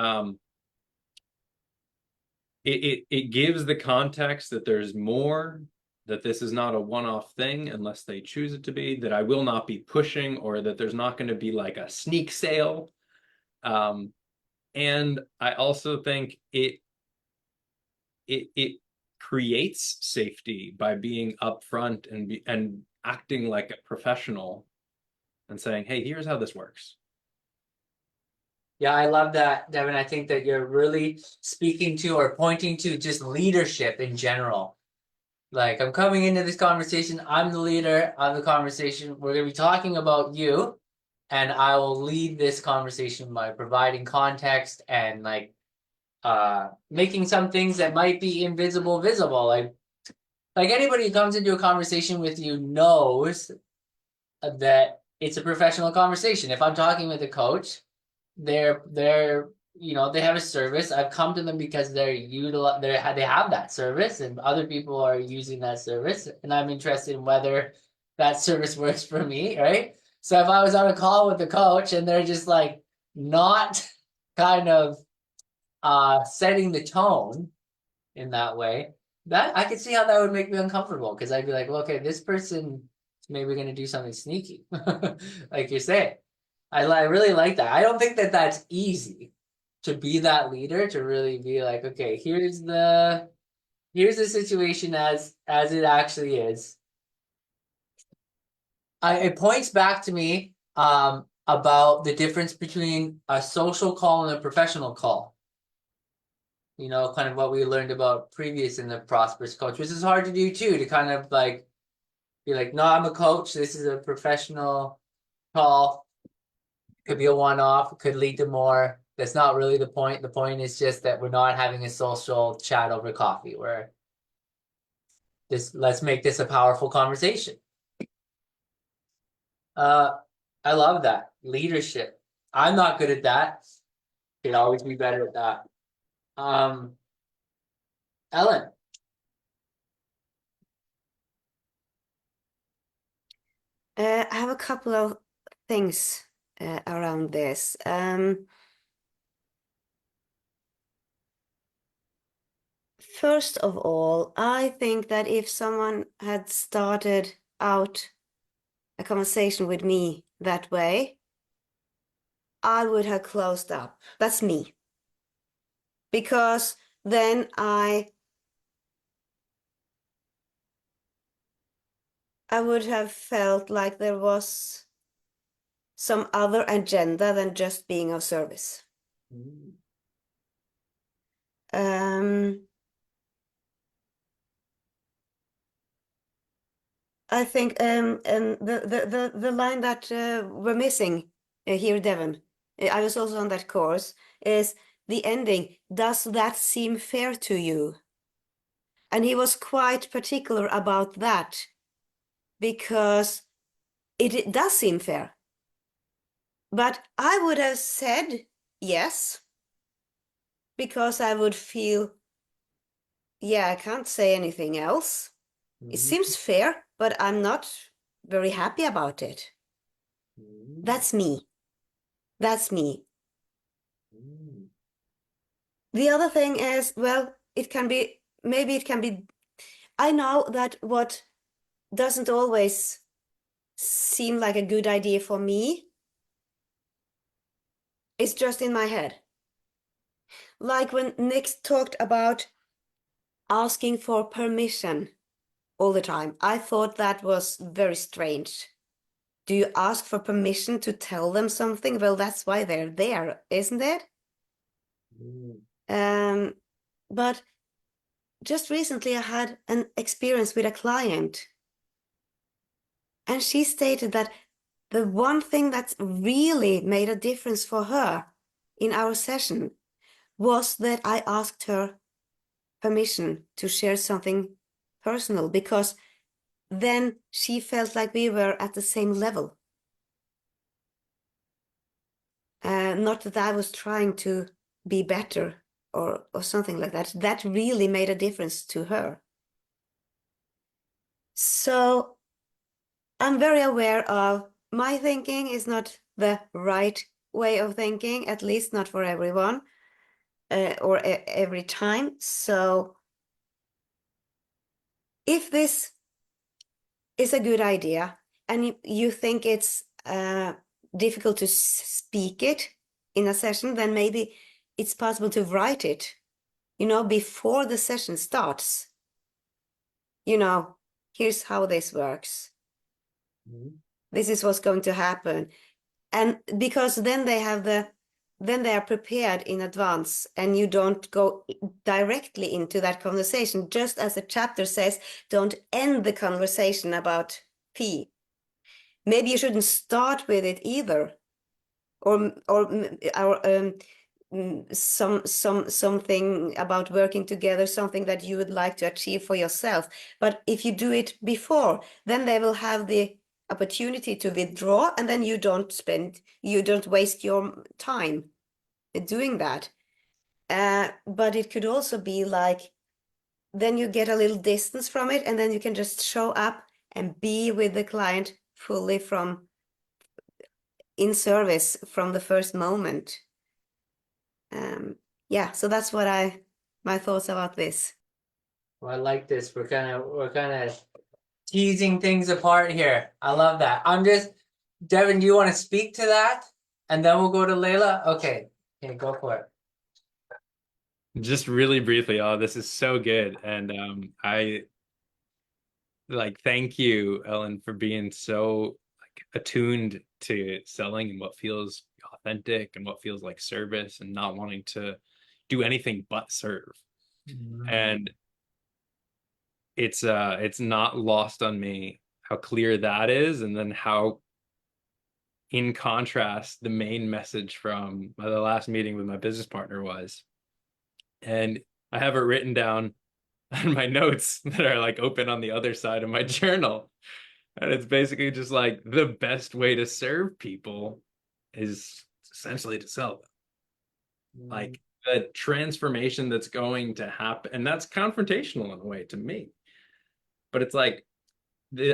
it gives the context that there's more, that this is not a one-off thing unless they choose it to be, that I will not be pushing, or that there's not going to be like a sneak sale. And I also think it creates safety by being upfront and acting like a professional and saying, hey, here's how this works. Yeah, I love that, Devin. I think that you're really speaking to or pointing to just leadership in general. Like, I'm coming into this conversation, I'm the leader of the conversation. We're going to be talking about you, and I will lead this conversation by providing context and like making some things that might be invisible visible. Like anybody who comes into a conversation with you knows that it's a professional conversation. If I'm talking with a coach, they're they have a service. I've come to them because they have that service, and other people are using that service, and I'm interested in whether that service works for me, right? So if I was on a call with the coach and they're just like not kind of setting the tone in that way, that I could see how that would make me uncomfortable, because I'd be like, well, okay, this person is maybe going to do something sneaky, like you're saying. I really like that. I don't think that that's easy to be that leader, to really be like, okay, here's the situation as it actually is. It points back to me about the difference between a social call and a professional call. You know, kind of what we learned about previous in the Prosperous coach, which is hard to do too, to kind of like be like, no, I'm a coach. This is a professional call. Could be a one-off, it could lead to more. That's not really the point. The point is just that we're not having a social chat over coffee. Let's make this a powerful conversation. I love that. Leadership. I'm not good at that. Could always be better at that. Ellen. I have a couple of things around this. First of all, I think that if someone had started out a conversation with me that way, I would have closed up. That's me. Because then I would have felt like there was some other agenda than just being of service. I think and the line that we're missing here, Devon, I was also on that course, is the ending. Does that seem fair to you? And he was quite particular about that, because it does seem fair. But I would have said yes, because I would feel, yeah, I can't say anything else. It seems fair, but I'm not very happy about it. That's me. That's me. The other thing is, well, maybe it can be, I know that what doesn't always seem like a good idea for me is just in my head. Like when Nick talked about asking for permission all the time, I thought that was very strange. Do you ask for permission to tell them something? Well, that's why they're there, isn't it? But just recently I had an experience with a client, and she stated that the one thing that's really made a difference for her in our session was that I asked her permission to share something personal, because then she felt like we were at the same level. Not that I was trying to be better or something like that. That really made a difference to her. So I'm very aware of my thinking is not the right way of thinking, at least not for everyone, or every time. So if this is a good idea and you think it's difficult to speak it in a session, then maybe it's possible to write it, before the session starts. Here's how this works. This is what's going to happen. And because then they are prepared in advance, and you don't go directly into that conversation. Just as the chapter says, don't end the conversation about P. Maybe you shouldn't start with it either, or something about working together, something that you would like to achieve for yourself. But if you do it before, then they will have the opportunity to withdraw, and then you don't waste your time doing that. But it could also be like, then you get a little distance from it, and then you can just show up and be with the client fully in service from the first moment. Yeah, so that's my thoughts about this. Well, I like this. We're kind of teasing things apart here. I love that. Devin, do you want to speak to that? And then we'll go to Layla? Okay, go for it. Just really briefly, this is so good. And I thank you, Ellen, for being so attuned to selling and what feels authentic and what feels like service, and not wanting to do anything but serve. And it's not lost on me how clear that is, and then how, in contrast, the main message from the last meeting with my business partner was. And I have it written down on my notes that are open on the other side of my journal. And it's basically just the best way to serve people is essentially to sell them. The transformation that's going to happen, and that's confrontational in a way to me. But it's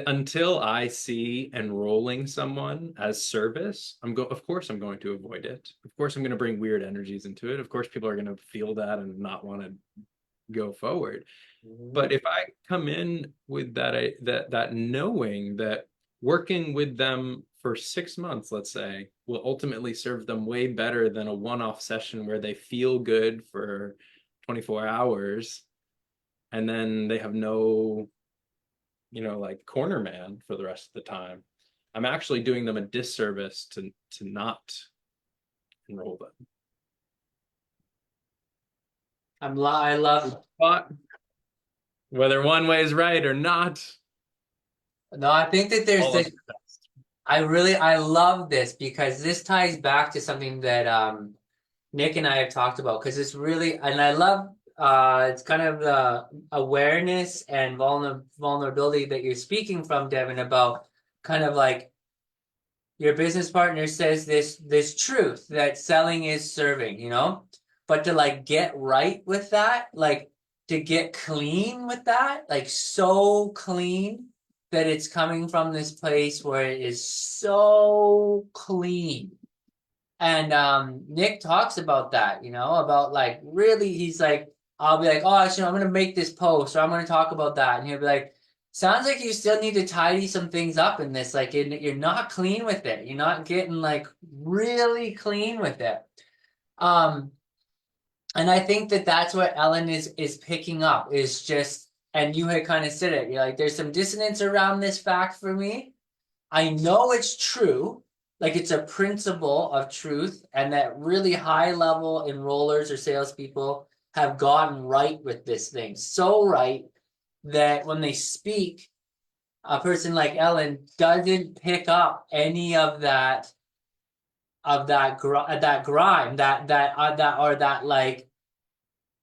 until I see enrolling someone as service, of course I'm going to avoid it. Of course I'm going to bring weird energies into it. Of course people are going to feel that and not want to go forward. But if I come in with that knowing that working with them for 6 months, let's say, will ultimately serve them way better than a one-off session where they feel good for 24 hours and then they have no corner man for the rest of the time, I'm actually doing them a disservice to not enroll them. I love But whether one way is right or not. No, I think that there's this. I love this, because this ties back to something that Nick and I have talked about, because it's really, and I love it's kind of the awareness and vulnerability that you're speaking from, Devin, about kind of your business partner says this truth that selling is serving, but to get right with that, to get clean with that, so clean that it's coming from this place where it is so clean. And Nick talks about that, about really, he's I'll be oh, actually, I'm going to make this post, or I'm going to talk about that. And he'll be sounds like you still need to tidy some things up in this. You're not clean with it. You're not getting really clean with it. And I think that that's what Ellen is picking up, is just, and you had kind of said it, you're there's some dissonance around this fact for me. I know it's true. It's a principle of truth, and that really high level enrollers or salespeople have gotten right with this thing. So right that when they speak, a person like Ellen doesn't pick up any of that grime,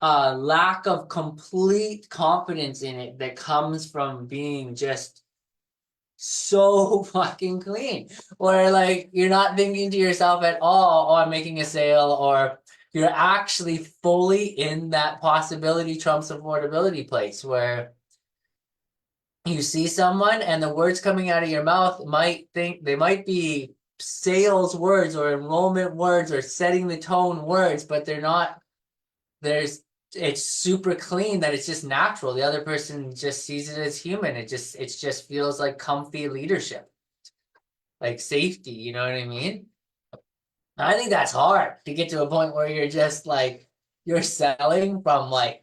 lack of complete confidence in it that comes from being just so fucking clean, or you're not thinking to yourself at all, oh, I'm making a sale, or you're actually fully in that possibility trumps affordability place where you see someone and the words coming out of your mouth might be sales words or enrollment words or setting the tone words, but they're not, it's super clean that it's just natural. The other person just sees it as human. It just feels like comfy leadership, like safety, you know what I mean? I think that's hard to get to a point where you're just like, you're selling from like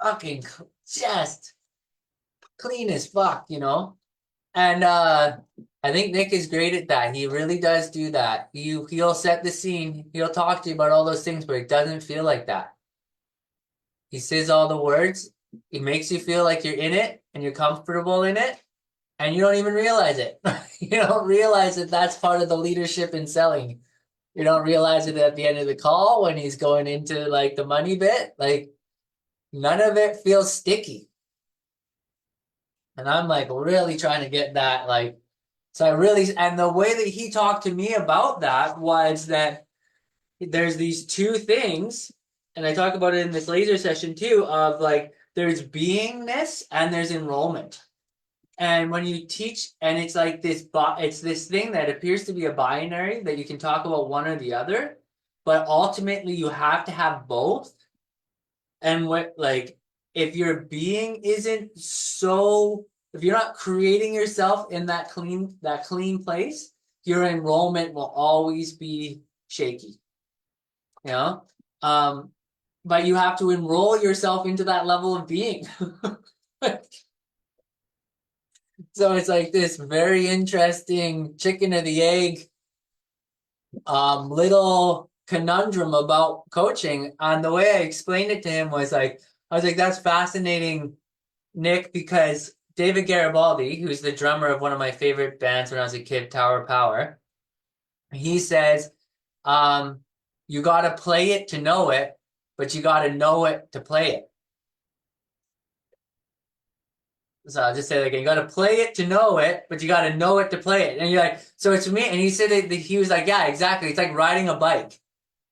fucking just clean as fuck, you know? And I think Nick is great at that. He really does do that. He'll set the scene, he'll talk to you about all those things, but it doesn't feel like that. He says all the words, he makes you feel like you're in it and you're comfortable in it, and you don't even realize it. You don't realize that that's part of the leadership in selling. You don't realize it at the end of the call when he's going into like the money bit. Like none of it feels sticky. And I'm like really trying to get that, like, so I really, and the way that he talked to me about that was that there's these two things, and I talk about it in this laser session too, of like there's beingness and there's enrollment. And when you teach, and it's like this, it's this thing that appears to be a binary that you can talk about one or the other, but ultimately you have to have both. And what, like, if your being isn't so, if you're not creating yourself in that clean place, your enrollment will always be shaky. You know? But you have to enroll yourself into that level of being. So it's like this very interesting chicken or the egg little conundrum about coaching. And the way I explained it to him was like, I was like, that's fascinating, Nick, because David Garibaldi, who's the drummer of one of my favorite bands when I was a kid, Tower Power, he says, you got to play it to know it, but you got to know it to play it. So I'll just say like, you got to play it to know it, but you got to know it to play it. And you're like, so it's me. And he said that he was like, yeah, exactly. It's like riding a bike.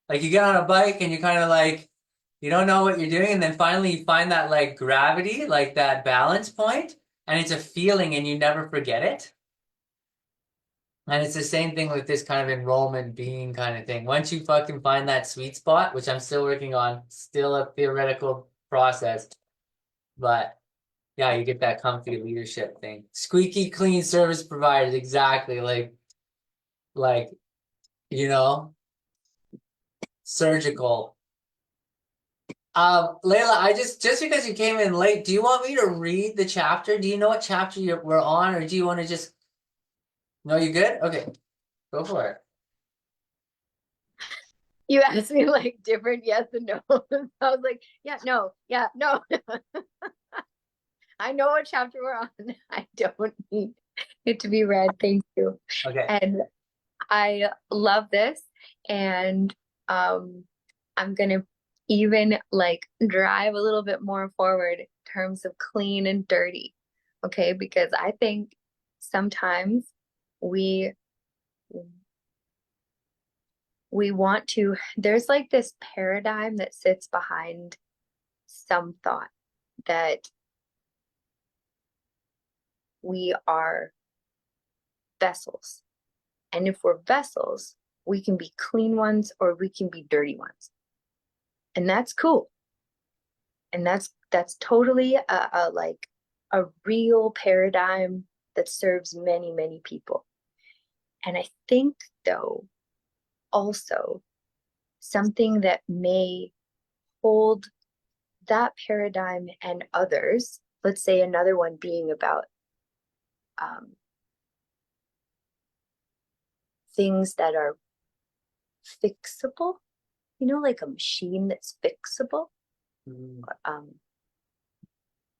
Like you get on a bike and you kind of like, you don't know what you're doing. And then finally you find that like gravity, like that balance point, and it's a feeling and you never forget it. And it's the same thing with this kind of enrollment being kind of thing. Once you fucking find that sweet spot, which I'm still working on, still a theoretical process, but yeah, you get that comfy leadership thing. Squeaky clean service providers, exactly. Like, you know, surgical. Layla, I just because you came in late, do you want me to read the chapter? Do you know what chapter we're on, or do you want to just? No, you good? Okay, go for it. You asked me like different yes and no. I was like, yeah, no, yeah, no. I know what chapter we're on. I don't need it to be read. Thank you. Okay. And I love this. And I'm gonna even like drive a little bit more forward in terms of clean and dirty. Okay, because I think sometimes we want to, there's like this paradigm that sits behind some thought that we are vessels. And if we're vessels, we can be clean ones or we can be dirty ones. And that's cool. And that's totally a real paradigm that serves many, many people. And I think though, also something that may hold that paradigm and others, let's say another one being about things that are fixable, you know, like a machine that's fixable,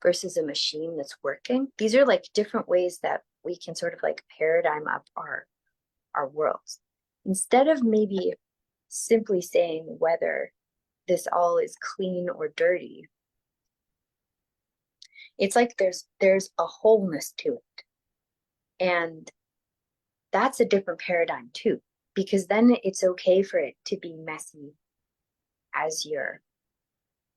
versus a machine that's working. These are like different ways that we can sort of like paradigm up our worlds. Instead of maybe simply saying whether this all is clean or dirty, it's like there's a wholeness to it. And that's a different paradigm too, because then it's okay for it to be messy as you're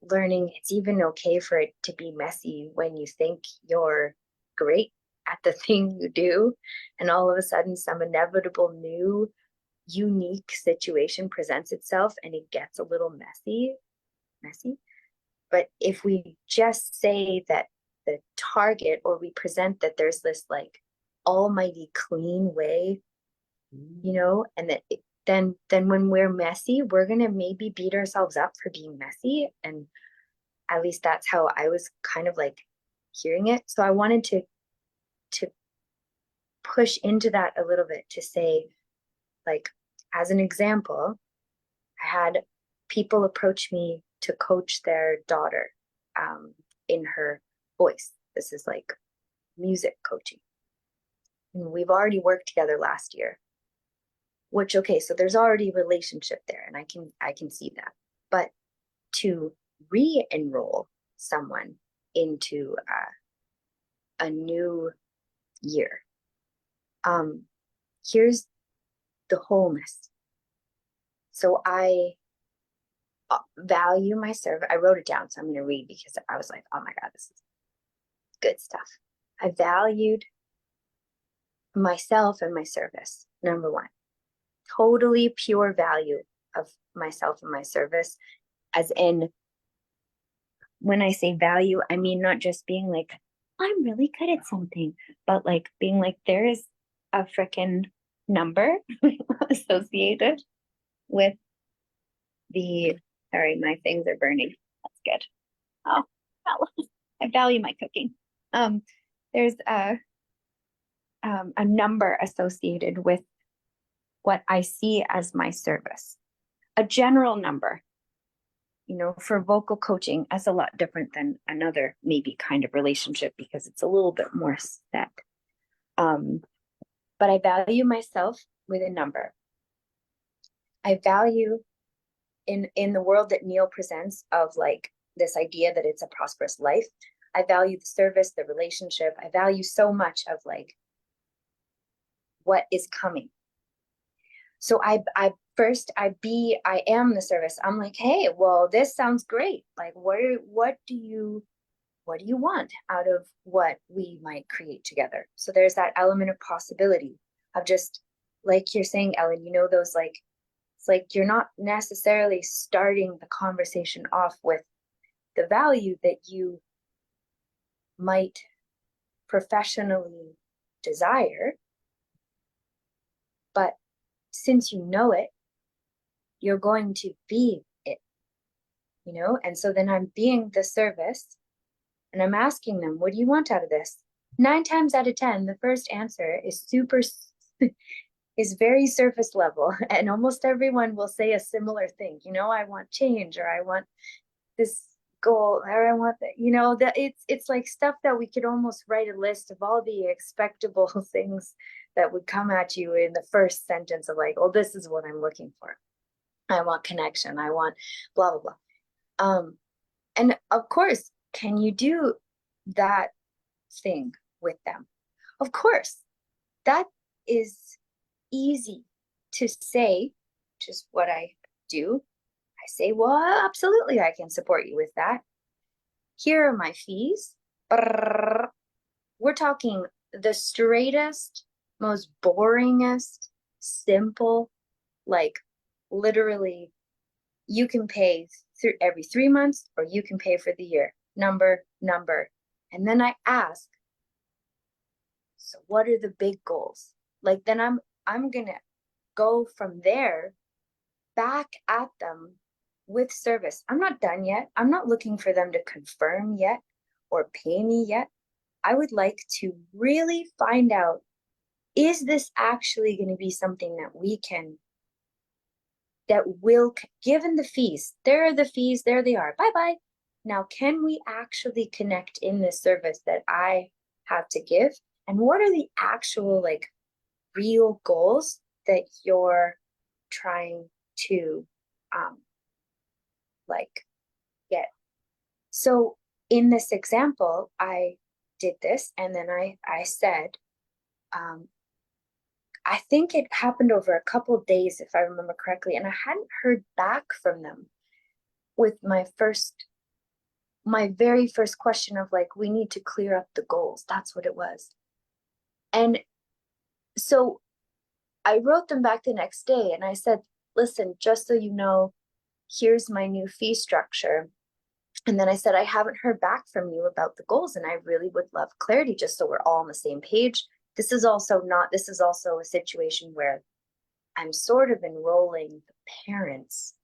learning. It's even okay for it to be messy when you think you're great at the thing you do, and all of a sudden some inevitable new unique situation presents itself and it gets a little messy. But if we just say that the target, or we present that there's this like almighty clean way, you know, and that then when we're messy, we're gonna maybe beat ourselves up for being messy. And at least that's how I was kind of like hearing it. So I wanted to push into that a little bit, to say, like, as an example, I had people approach me to coach their daughter in her voice. This is like music coaching. And we've already worked together last year, which, okay, so there's already a relationship there, and I can see that. But to re-enroll someone into a new year, here's the wholeness. So I value my service. I wrote it down, so I'm going to read, because I was like, oh my God, this is good stuff. I valued myself and my service, number one. Totally pure value of myself and my service, as in, when I say value, I mean not just being like, I'm really good at something, but like being like, there is a freaking number associated with the, sorry, my things are burning. That's good. Oh, I value my cooking. There's a number associated with what I see as my service, a general number. You know, for vocal coaching, that's a lot different than another maybe kind of relationship, because it's a little bit more set. But I value myself with a number. I value in the world that Neil presents, of like this idea that it's a prosperous life. I value the service, the relationship. I value so much of like what is coming. So I am the service. I'm like, hey, well, this sounds great. Like, what do you want out of what we might create together? So there's that element of possibility, of just, like you're saying, Ellen, you know, those like, it's like you're not necessarily starting the conversation off with the value that you might professionally desire, but since you know it, you're going to be it, you know? And so then I'm being the service, and I'm asking them, what do you want out of this? 9 times out of 10, the first answer is is very surface level. And almost everyone will say a similar thing. You know, I want change, or I want this goal, or I want that, you know, that it's like stuff that we could almost write a list of all the expectable things that would come at you in the first sentence of like, oh, this is what I'm looking for. I want connection. I want blah, blah, blah. And of course, can you do that thing with them? Of course, that is easy to say, just what I do. I say, well, absolutely, I can support you with that. Here are my fees. We're talking the straightest, most boringest, simple, like literally, you can pay every 3 months, or you can pay for the year. Number. And then I ask, so what are the big goals? Like, then I'm gonna go from there back at them with service. I'm not done yet. I'm not looking for them to confirm yet or pay me yet. I would like to really find out, is this actually going to be something that we can, that will, given the fees, there are the fees, there they are, bye-bye. Now, can we actually connect in this service that I have to give? And what are the actual, like, real goals that you're trying to, like, get? So in this example, I did this, and then I said, I think it happened over a couple of days, if I remember correctly, and I hadn't heard back from them with my very first question of like, we need to clear up the goals. That's what it was. And so I wrote them back the next day and I said, listen, just so you know, here's my new fee structure. And then I said, I haven't heard back from you about the goals, and I really would love clarity just so we're all on the same page. This is also a situation where I'm sort of enrolling the parents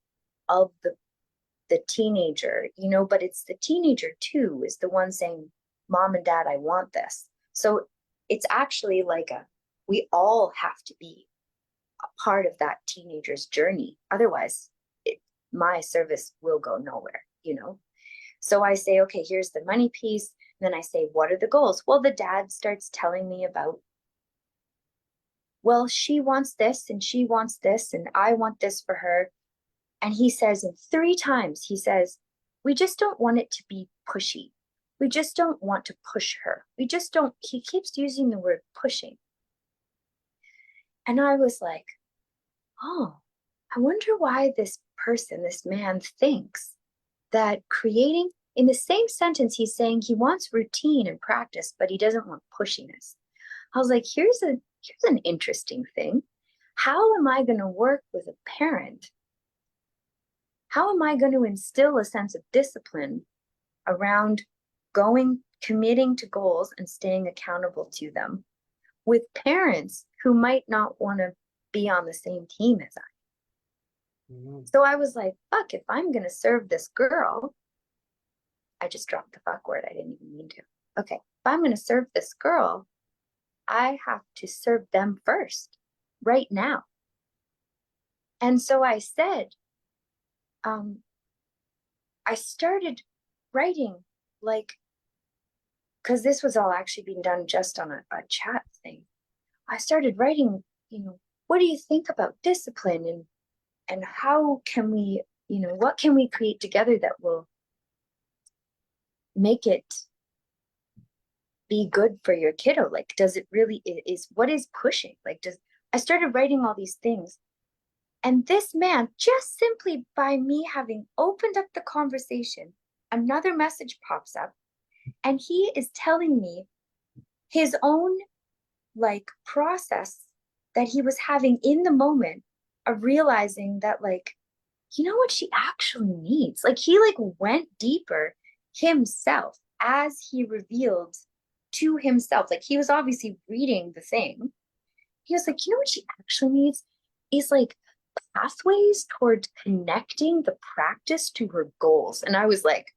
of the teenager, you know, but it's the teenager too, is the one saying, Mom and Dad, I want this. So it's actually like we all have to be a part of that teenager's journey. Otherwise, my service will go nowhere, you know? So I say, okay, here's the money piece. And then I say, what are the goals? Well, the dad starts telling me about, well, she wants this and she wants this and I want this for her. And he says, in 3 times, he says, we just don't want it to be pushy. We just don't want to push her. We just don't, he keeps using the word pushing. And I was like, oh, I wonder why this person, this man thinks that creating, in the same sentence, he's saying he wants routine and practice, but he doesn't want pushiness. I was like, here's an interesting thing. How am I going to work with a parent? How am I going to instill a sense of discipline around committing to goals and staying accountable to them with parents who might not want to be on the same team as I? Mm-hmm. So I was like, fuck, if I'm going to serve this girl, I just dropped the fuck word. I didn't even mean to. Okay, if I'm going to serve this girl, I have to serve them first, right now. And so I said, I started writing, like, because this was all actually being done just on a chat thing. I started writing, you know, what do you think about discipline, and how can we, you know, what can we create together that will make it be good for your kiddo? Like, does it really, what is pushing? Like, I started writing all these things. And this man, just simply by me having opened up the conversation, another message pops up, and he is telling me his own like process that he was having in the moment of realizing that, like, you know what she actually needs? Like, he like went deeper himself as he revealed to himself. Like, he was obviously reading the thing. He was like, you know what she actually needs is like pathways towards connecting the practice to her goals. And I was like,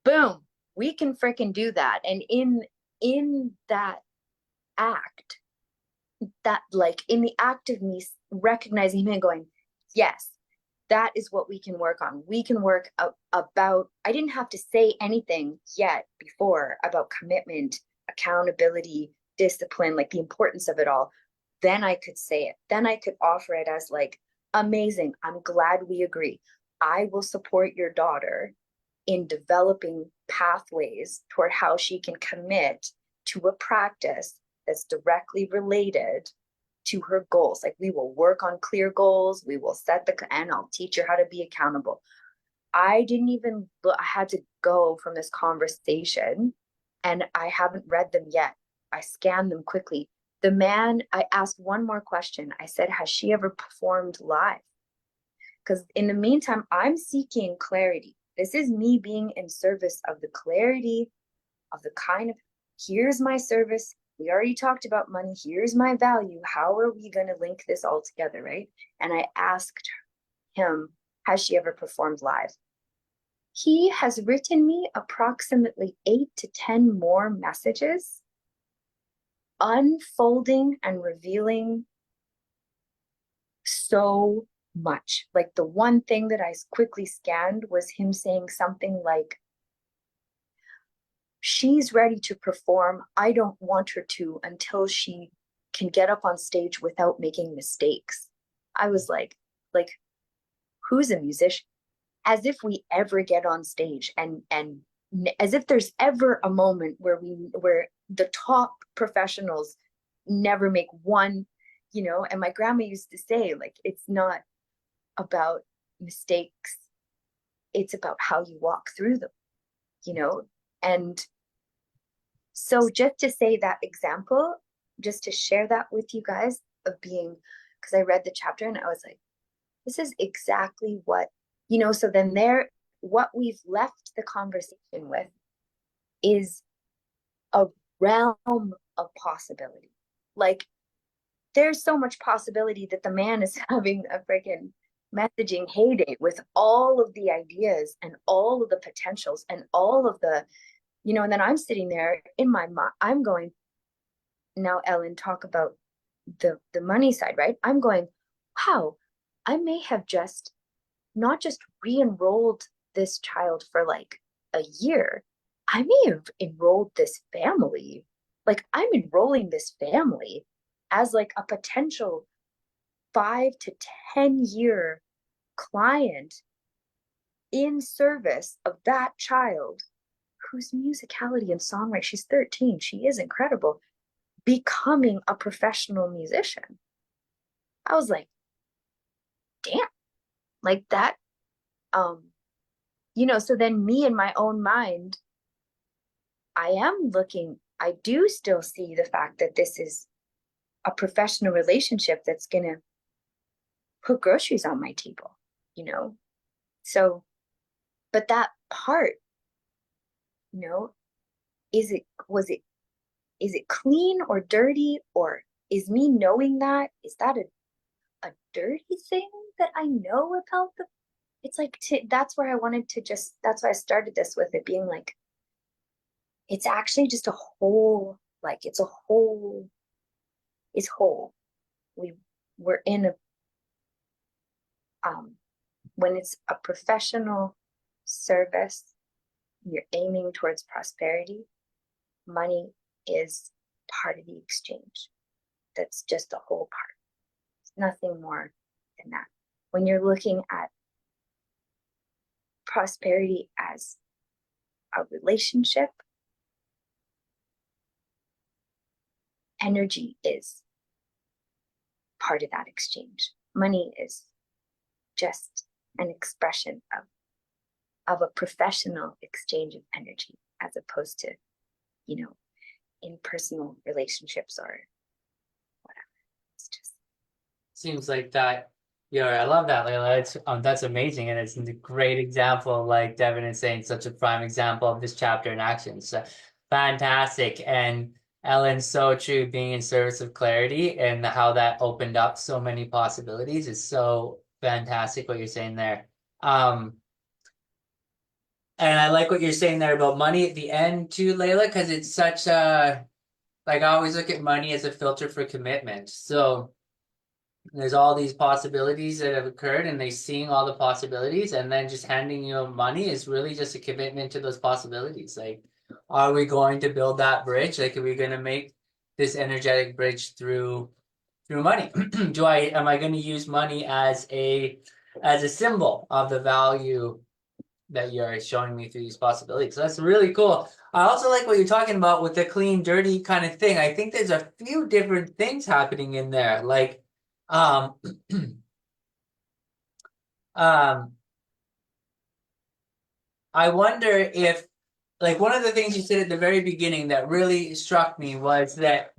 boom, we can freaking do that. And in that act, that like in the act of me recognizing him and going, yes, that is what we can work on. We can work about, I didn't have to say anything yet before about commitment, accountability, discipline, like the importance of it all. Then I could say it. Then I could offer it as like, amazing. I'm glad we agree. I will support your daughter in developing pathways toward how she can commit to a practice that's directly related to her goals. Like, we will work on clear goals. We will set and I'll teach her how to be accountable. I didn't even, I had to go from this conversation and I haven't read them yet. I scanned them quickly. The man, I asked one more question. I said, has she ever performed live? Because in the meantime, I'm seeking clarity. This is me being in service of the clarity of the kind of, here's my service. We already talked about money. Here's my value. How are we going to link this all together, right? And I asked him, has she ever performed live? He has written me approximately 8 to 10 more messages, unfolding and revealing so much. Like, the one thing that I quickly scanned was him saying something like, she's ready to perform. I don't want her to until she can get up on stage without making mistakes. I was like, who's a musician? As if we ever get on stage and as if there's ever a moment where the top professionals never make one, you know. And my grandma used to say, like, it's not about mistakes, it's about how you walk through them, you know. And so just to say that example, just to share that with you guys, of being, because I read the chapter and I was like, this is exactly what, so then what we've left the conversation with is a realm of possibility. Like, there's so much possibility that the man is having a freaking messaging heyday with all of the ideas and all of the potentials and all of the, and then I'm sitting there in my mind, I'm going, now Ellen, talk about the money side, right? I'm going, wow, I may have just not just re-enrolled this child for like a year, I may have enrolled this family. Like, I'm enrolling this family as like a potential 5 to 10 year client in service of that child whose musicality and songwriting, she's 13, she is incredible, becoming a professional musician. I was like, damn, like that, so then me in my own mind, I do still see the fact that this is a professional relationship that's gonna put groceries on my table, so, but that part, is it clean or dirty, or is me knowing that, is that a dirty thing that I know about it's like, that's where I wanted to that's why I started this with it being like, it's actually just a whole, like, it's whole. We're in when it's a professional service, you're aiming towards prosperity, money is part of the exchange. That's just a whole part. It's nothing more than that. When you're looking at prosperity as a relationship, energy is part of that exchange. Money is just an expression of a professional exchange of energy, as opposed to, in personal relationships or whatever. It's just Seems like that. Yeah, I love that, Layla. It's that's amazing, and it's a great example, like Devin is saying, such a prime example of this chapter in action. So fantastic, and Ellen, so true. Being in service of clarity and how that opened up so many possibilities is so fantastic. What you're saying there, and I like what you're saying there about money at the end too, Layla, because it's such a, like, I always look at money as a filter for commitment. So there's all these possibilities that have occurred, and they're seeing all the possibilities, and then just handing you money is really just a commitment to those possibilities. Like, are we going to build that bridge? Like, are we going to make this energetic bridge through money? Am I going to use money as a symbol of the value that you're showing me through these possibilities? So that's really cool. I also like what you're talking about with the clean, dirty kind of thing. I think there's a few different things happening in there. Like, um, I wonder if, like, one of the things you said at the very beginning that really struck me was that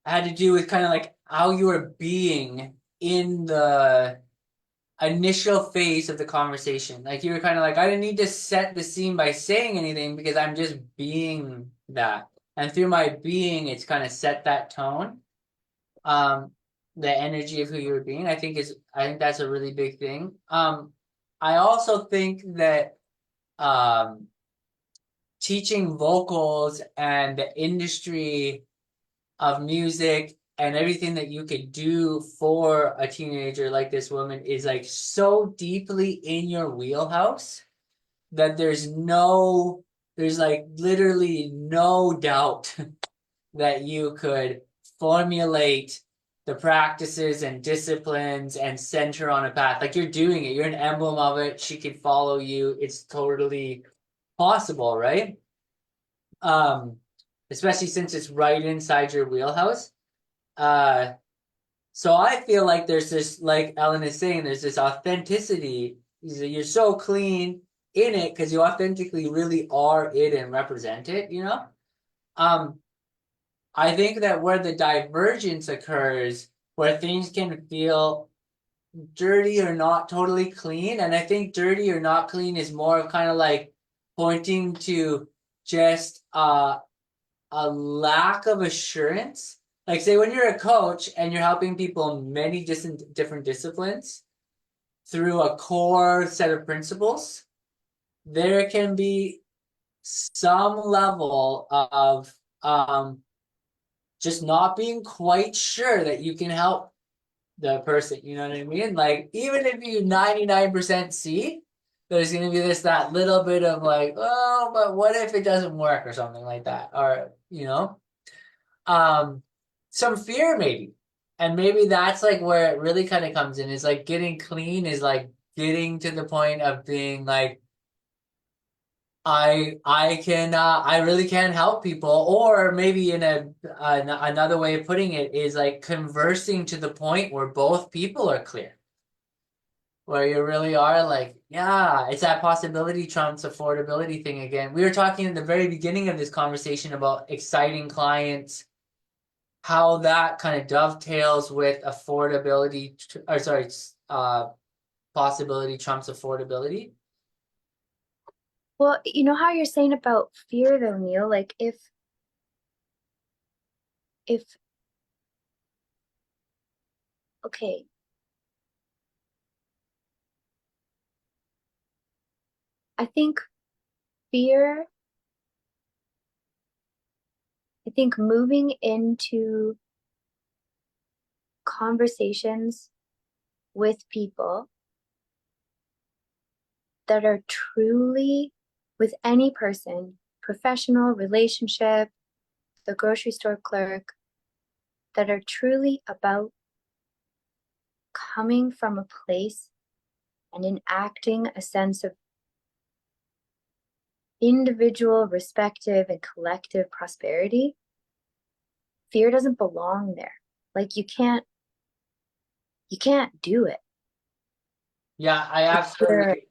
had to do with kind of like how you were being in the initial phase of the conversation. Like, you were kind of like, I didn't need to set the scene by saying anything because I'm just being that. And through my being, it's kind of set that tone. The energy of who you're being, I think that's a really big thing. I also think that teaching vocals and the industry of music and everything that you could do for a teenager like this woman is like so deeply in your wheelhouse that there's like literally no doubt that you could formulate the practices and disciplines and center on a path. Like, you're doing it, you're an emblem of it. She could follow you. It's totally possible, right? Especially since it's right inside your wheelhouse. So I feel like there's this, like Ellen is saying, there's this authenticity. You're so clean in it because you authentically really are it and represent it, I think that where the divergence occurs where things can feel dirty or not totally clean. And I think dirty or not clean is more of kind of like pointing to just a lack of assurance. Like say when you're a coach and you're helping people in many different disciplines through a core set of principles, there can be some level of just not being quite sure that you can help the person, you know what I mean? Like even if you 99% see, there's gonna be that little bit of like, oh, but what if it doesn't work or something like that, or some fear maybe, and maybe that's like where it really kind of comes in. Is like getting clean is like getting to the point of being like, I really can help people, or maybe in another way of putting it is like conversing to the point where both people are clear, where you really are like, yeah, it's that possibility trumps affordability thing again. We were talking at the very beginning of this conversation about exciting clients, how that kind of dovetails with affordability, or sorry, possibility trumps affordability. Well, you know how you're saying about fear though, Neil? Like if okay, I think fear, I think moving into conversations with people that are truly, with any person, professional, relationship, the grocery store clerk, that are truly about coming from a place and enacting a sense of individual, respective, and collective prosperity, fear doesn't belong there. Like you can't do it. Yeah, I absolutely,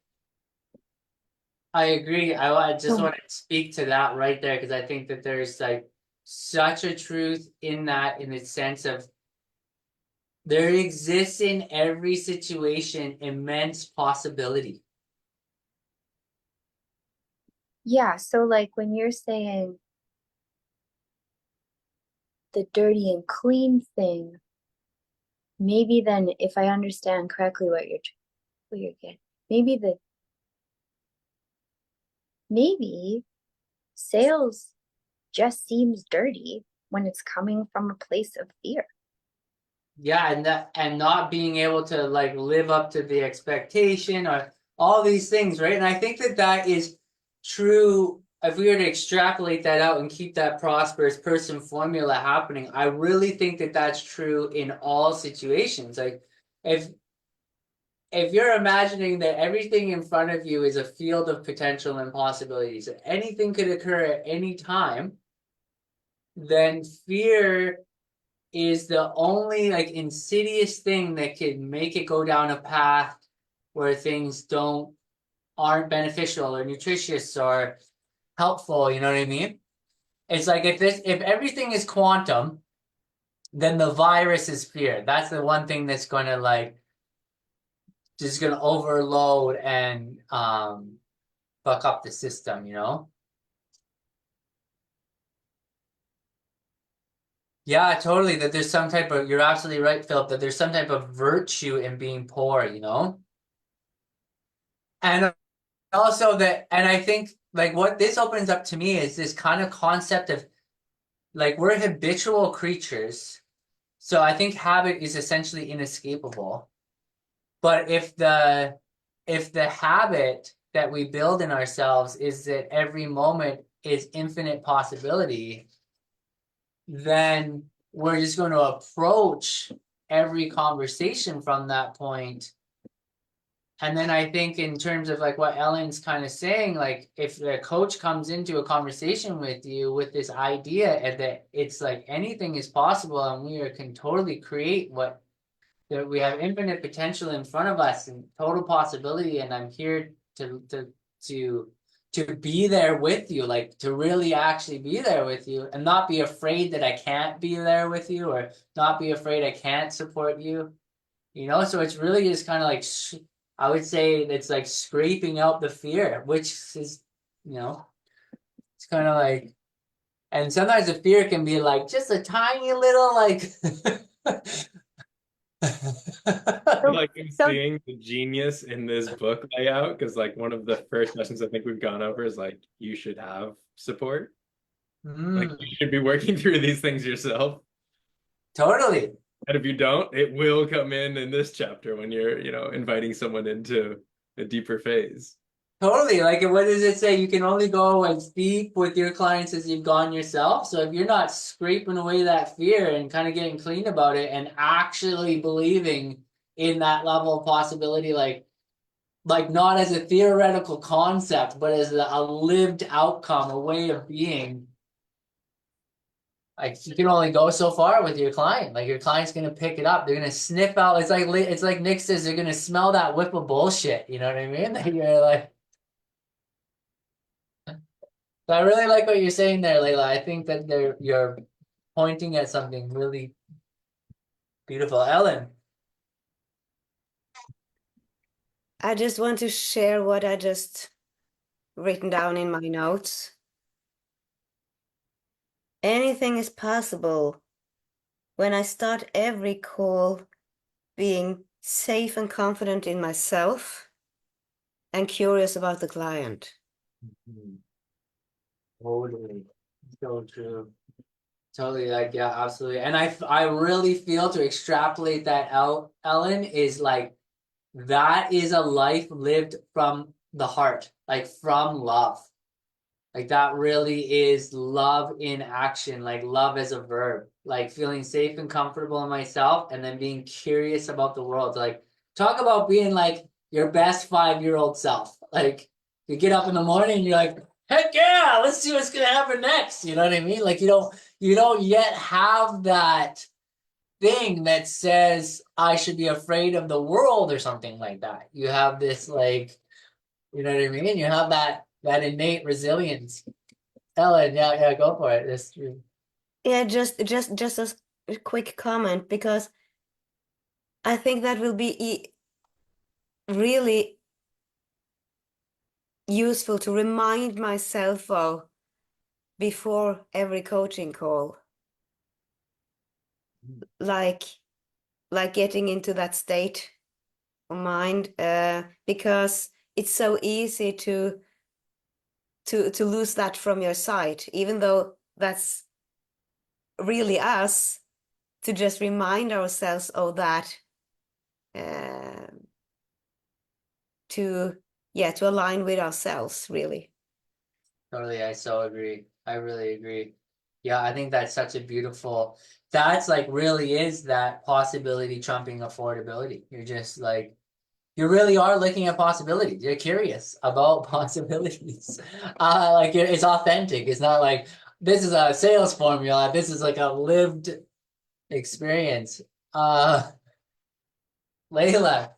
I agree. I just want to speak to that right there because I think that there's like such a truth in that, in the sense of there exists in every situation immense possibility. Yeah, so like when you're saying the dirty and clean thing, maybe then if I understand correctly what you're getting, maybe sales just seems dirty when it's coming from a place of fear. Yeah, and not being able to like live up to the expectation or all these things, right? And I think that that is true. If we were to extrapolate that out and keep that prosperous person formula happening, I really think that that's true in all situations. Like if you're imagining that everything in front of you is a field of potential and possibilities, that anything could occur at any time, then fear is the only like insidious thing that can make it go down a path where things aren't beneficial or nutritious or helpful, you know what I mean? It's like if everything is quantum, then the virus is fear. That's the one thing that's gonna like just gonna overload and fuck up the system, you know? Yeah, totally. That there's some type of, you're absolutely right, Philip, that there's some type of virtue in being poor, you know? And also that, and I think like what this opens up to me is this kind of concept of like we're habitual creatures. So I think habit is essentially inescapable. But if the habit that we build in ourselves is that every moment is infinite possibility, then we're just going to approach every conversation from that point. And then I think in terms of like what Ellen's kind of saying, like if the coach comes into a conversation with you with this idea and that it's like anything is possible and can totally create that we have infinite potential in front of us and total possibility, and I'm here to to be there with you, like to really actually be there with you and not be afraid that I can't be there with you or not be afraid I can't support you, you know? So it's really just kind of like, I would say it's like scraping out the fear, which is, you know, it's kind of like, and sometimes the fear can be like just a tiny little like, So, Like I'm so seeing the genius in this book layout because like one of the first lessons I think we've gone over is like you should have support. Like Mm, you should be working through these things yourself. totally. And if you don't, it will come in this chapter when you're, you know, inviting someone into a deeper phase. Totally. Like, what does it say? You can only go as deep with your clients as you've gone yourself. So if you're not scraping away that fear and kind of getting clean about it and actually believing in that level of possibility, like not as a theoretical concept, but as a lived outcome, a way of being, like you can only go so far with your client. Like your client's gonna pick it up. They're gonna sniff out. It's like Nick says. They're gonna smell that whiff of bullshit. You know what I mean? Like, you're like. So I really like what you're saying there, Layla. I think that you're pointing at something really beautiful. Ellen. I just want to share what I just written down in my notes. Anything is possible when I start every call being safe and confident in myself and curious about the client. Totally. So true. Totally, like yeah, absolutely. And I really feel to extrapolate that out, Ellen, is like that is a life lived from the heart, like from love. Like that really is love in action, like love as a verb, like feeling safe and comfortable in myself and then being curious about the world. Like talk about being like your best 5-year-old self. Like you get up in the morning and you're like, heck yeah, let's see what's gonna happen next. You know what I mean? Like you don't yet have that thing that says I should be afraid of the world or something like that. You have this like, you know what I mean? You have that innate resilience. Ellen, yeah, go for it. That's true. Yeah, just a quick comment because I think that will be really useful to remind myself of before every coaching call. Like getting into that state of mind, because it's so easy to lose that from your sight, even though that's really us, to just remind ourselves of that, to align with ourselves, really. Totally, I so agree. I really agree. Yeah, I think that's such a beautiful, that's like really is that possibility trumping affordability. You're just like, you really are looking at possibilities. You're curious about possibilities. Like it's authentic. It's not like this is a sales formula. This is like a lived experience. Layla.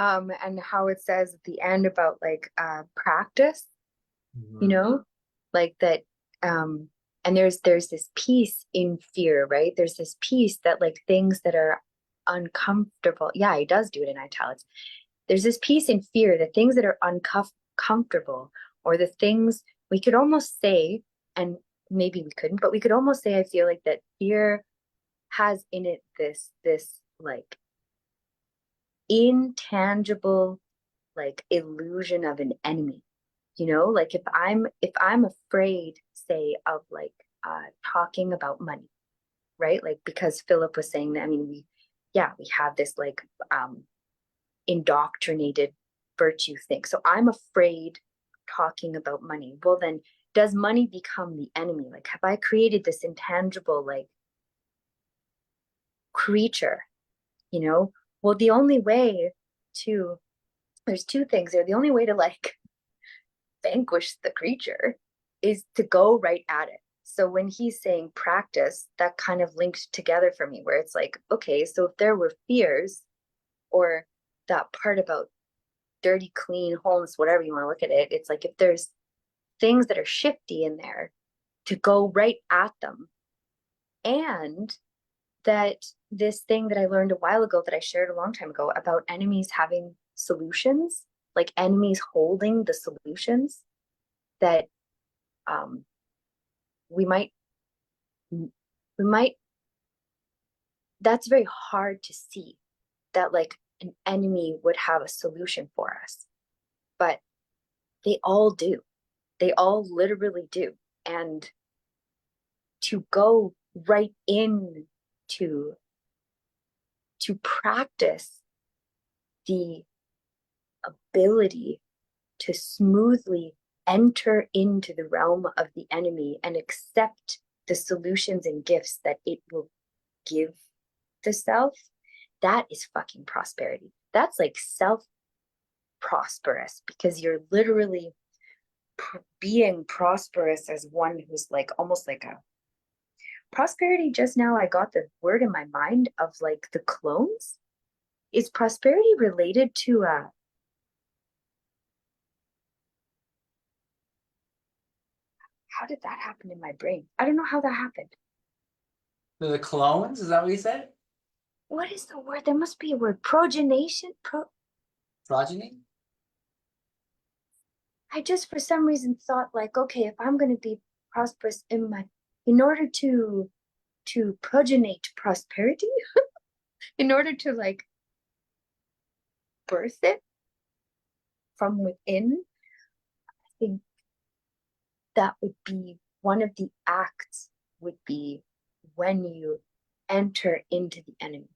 and how it says at the end about like practice, you know, like that, and there's this peace in fear, right? There's this peace that like things that are uncomfortable, yeah, he does do it in italics. There's this peace in fear that things that are uncomfortable, or the things we could almost say, and maybe we couldn't, but we could almost say, I feel like that fear has in it this like intangible like illusion of an enemy, you know, like if I'm afraid, say, of like talking about money, right? Like because Philip was saying that, I mean, we have this like indoctrinated virtue thing. So I'm afraid talking about money. Well, then does money become the enemy? Like, have I created this intangible like creature, you know? Well, the only way to, there's two things there. The only way to like vanquish the creature is to go right at it. So when he's saying practice, that kind of linked together for me, where it's like, okay, so if there were fears or that part about dirty, clean, wholeness, whatever you want to look at it. It's like if there's things that are shifty in there, to go right at them. And that this thing that I learned a while ago that I shared a long time ago about enemies having solutions, like enemies holding the solutions, that we might that's very hard to see, that like an enemy would have a solution for us, but they all do. They all literally do. And to go right in to practice the ability to smoothly enter into the realm of the enemy and accept the solutions and gifts that it will give the self, that is fucking prosperity. That's like self prosperous, because you're literally being prosperous as one who's like almost like a prosperity. Just now I got the word in my mind of like the clones. Is prosperity related to how did that happen in my brain? I don't know how that happened. The clones, is that what you said? What is the word? There must be a word. Progenation? Progeny? I just for some reason thought like, okay, if I'm going to be prosperous in order to progenate prosperity, in order to like birth it from within, I think that would be one of the acts, would be when you enter into the enemy,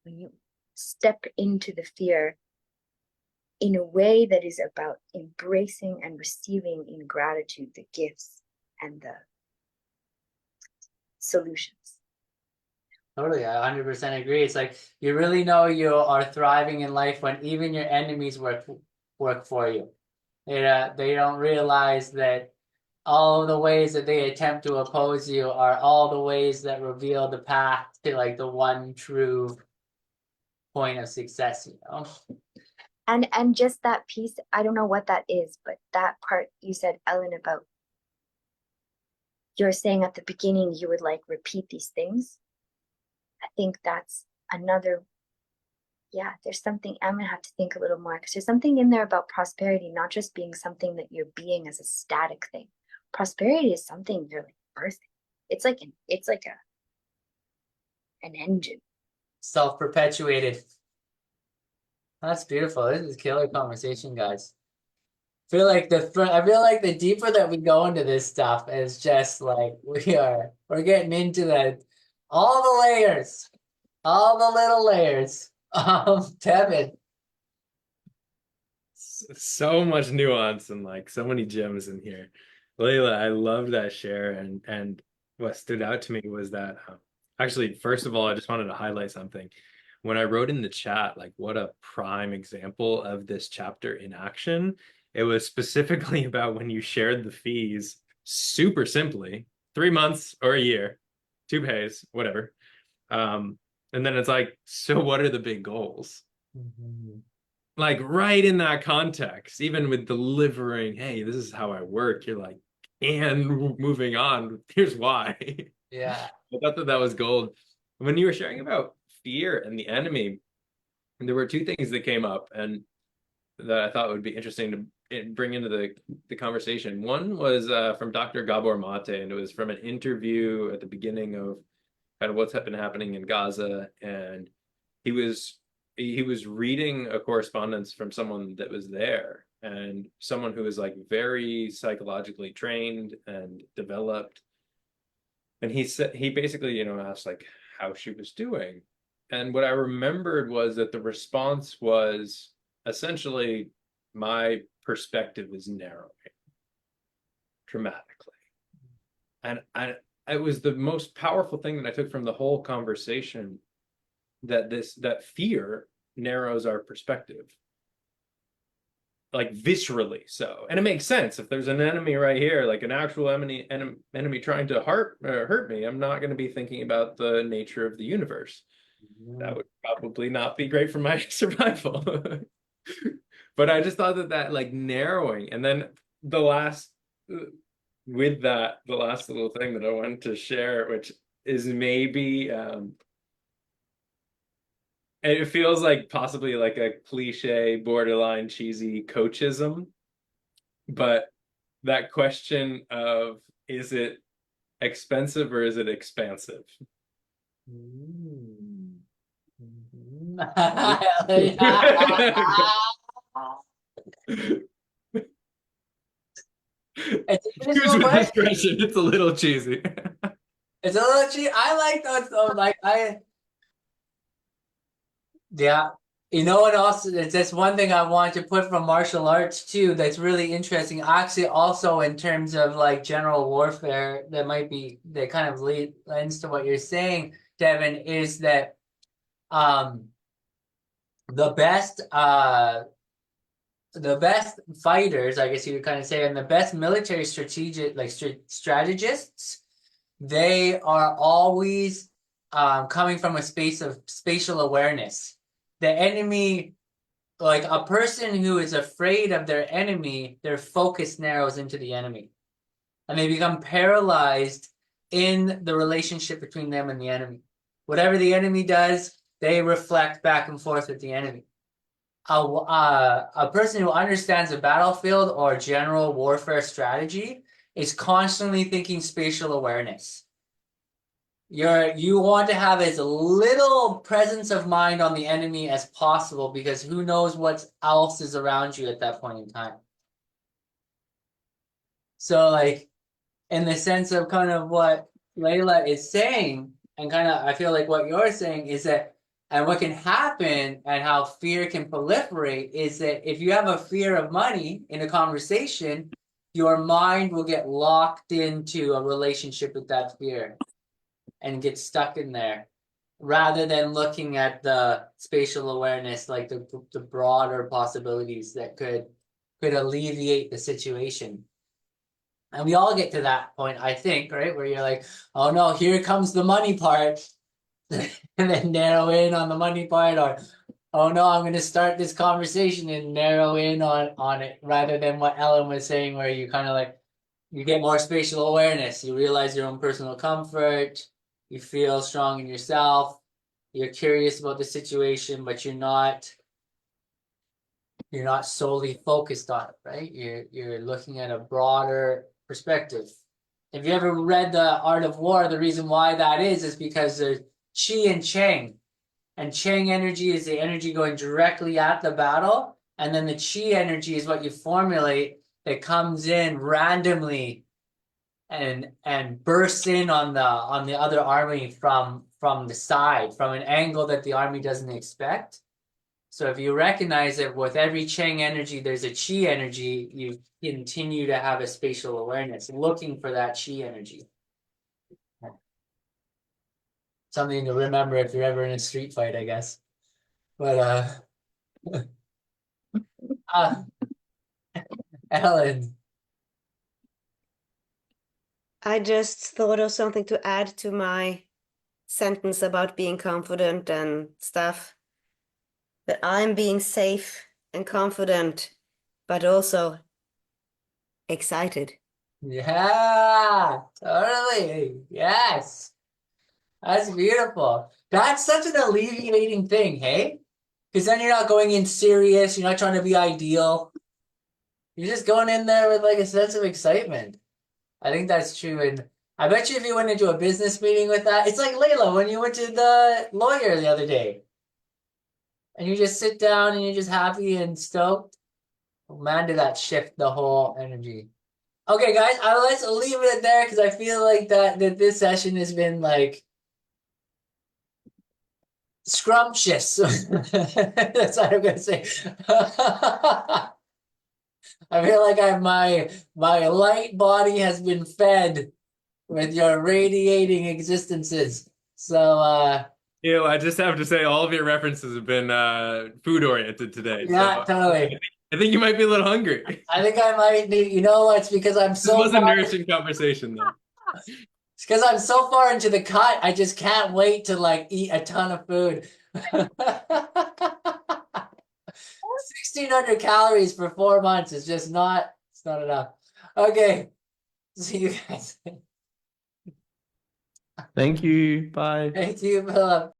when you step into the fear in a way that is about embracing and receiving in gratitude the gifts and the solutions. Totally, I 100% agree. It's like you really know you are thriving in life when even your enemies work for you. They don't realize that all the ways that they attempt to oppose you are all the ways that reveal the path to like the one true point of success, you know? And just that piece, I don't know what that is, but that part you said, Ellen, about you're saying at the beginning you would like repeat these things. I think that's another, yeah, there's something, I'm gonna have to think a little more, because there's something in there about prosperity not just being something that you're being as a static thing. Prosperity is something you're like birthing. It's like an engine. Self-perpetuated. That's beautiful. This is killer conversation, guys. I feel like the deeper that we go into this stuff is just like we're getting into all the layers, all the little layers. Tevin. So much nuance and like so many gems in here. Layla, I love that share, and what stood out to me was that actually, first of all, I just wanted to highlight something. When I wrote in the chat, like what a prime example of this chapter in action, it was specifically about when you shared the fees super simply, 3 months or a year, 2 pays, whatever. And then it's like, so what are the big goals? Mm-hmm. Like right in that context, even with delivering, hey, this is how I work, you're like, and moving on, here's why. Yeah. I thought that was gold. When you were sharing about fear and the enemy, there were 2 things that came up and that I thought would be interesting to bring into the conversation. One was from Dr. Gabor Mate, and it was from an interview at the beginning of kind of what's been happening in Gaza, and he was reading a correspondence from someone that was there, and someone who was like very psychologically trained and developed, and he basically asked like how she was doing, and what I remembered was that the response was essentially, my perspective is narrowing dramatically, and it was the most powerful thing that I took from the whole conversation, that fear narrows our perspective, like viscerally so. And it makes sense. If there's an enemy right here, like an actual enemy trying to hurt me, I'm not going to be thinking about the nature of the universe. That would probably not be great for my survival. But I just thought that like narrowing, and then the last with that, the last little thing that I wanted to share, which is maybe it feels like possibly like a cliche, borderline cheesy coachism, but that question of, is it expensive or is it expansive? Mm. It's a Use useful with question. discretion. It's a little cheesy. It's a little cheap. I like those though. Like yeah. You know what else? It's just one thing I want to put from martial arts too that's really interesting. Actually, also in terms of like general warfare, that kind of lends to what you're saying, Devin, is that um the best fighters, I guess you would kind of say, and the best military strategic strategists, they are always coming from a space of spatial awareness. The enemy, like a person who is afraid of their enemy, their focus narrows into the enemy, and they become paralyzed in the relationship between them and the enemy. Whatever the enemy does, they reflect back and forth with the enemy. A person who understands the battlefield or general warfare strategy is constantly thinking spatial awareness. You want to have as little presence of mind on the enemy as possible, because who knows what else is around you at that point in time. So like in the sense of kind of what Layla is saying, and kind of I feel like what you're saying is that, and what can happen and how fear can proliferate is that if you have a fear of money in a conversation, your mind will get locked into a relationship with that fear and get stuck in there, rather than looking at the spatial awareness, like the broader possibilities that could alleviate the situation. And we all get to that point, I think, right? Where you're like, oh no, here comes the money part. And then narrow in on the money part, or oh no, I'm going to start this conversation and narrow in on it, rather than what Ellen was saying, where you kind of like, you get more spatial awareness. You realize your own personal comfort. You feel strong in yourself. You're curious about the situation, but you're not solely focused on it, right? You're looking at a broader perspective. If you ever read The Art of War, the reason why that is because there's Qi and Cheng. And Cheng energy is the energy going directly at the battle. And then the Qi energy is what you formulate that comes in randomly and bursts in on the other army from the side, from an angle that the army doesn't expect. So if you recognize that with every Cheng energy, there's a Qi energy, you continue to have a spatial awareness, looking for that Qi energy. Something to remember if you're ever in a street fight, I guess. But Ellen. I just thought of something to add to my sentence about being confident and stuff. That I'm being safe and confident, but also excited. Yeah, totally. Yes. That's beautiful. That's such an alleviating thing, hey? Because then you're not going in serious, you're not trying to be ideal. You're just going in there with like a sense of excitement. I think that's true. And I bet you if you went into a business meeting with that, it's like Layla when you went to the lawyer the other day. And you just sit down and you're just happy and stoked. Oh, man, did that shift the whole energy. Okay, guys, let's leave it there because I feel like that this session has been like scrumptious. That's what I'm gonna say. I feel like my light body has been fed with your radiating existences. So I just have to say all of your references have been food oriented today. yeah, So totally. I think you might be a little hungry. I think I might need, it's because I'm This so was a far, nourishing conversation though. it's because I'm so far into the cut, I just can't wait to like eat a ton of food. 1,600 calories for 4 months is just not, it's not enough. Okay. See you guys. Thank you. Bye. Thank you, Philip.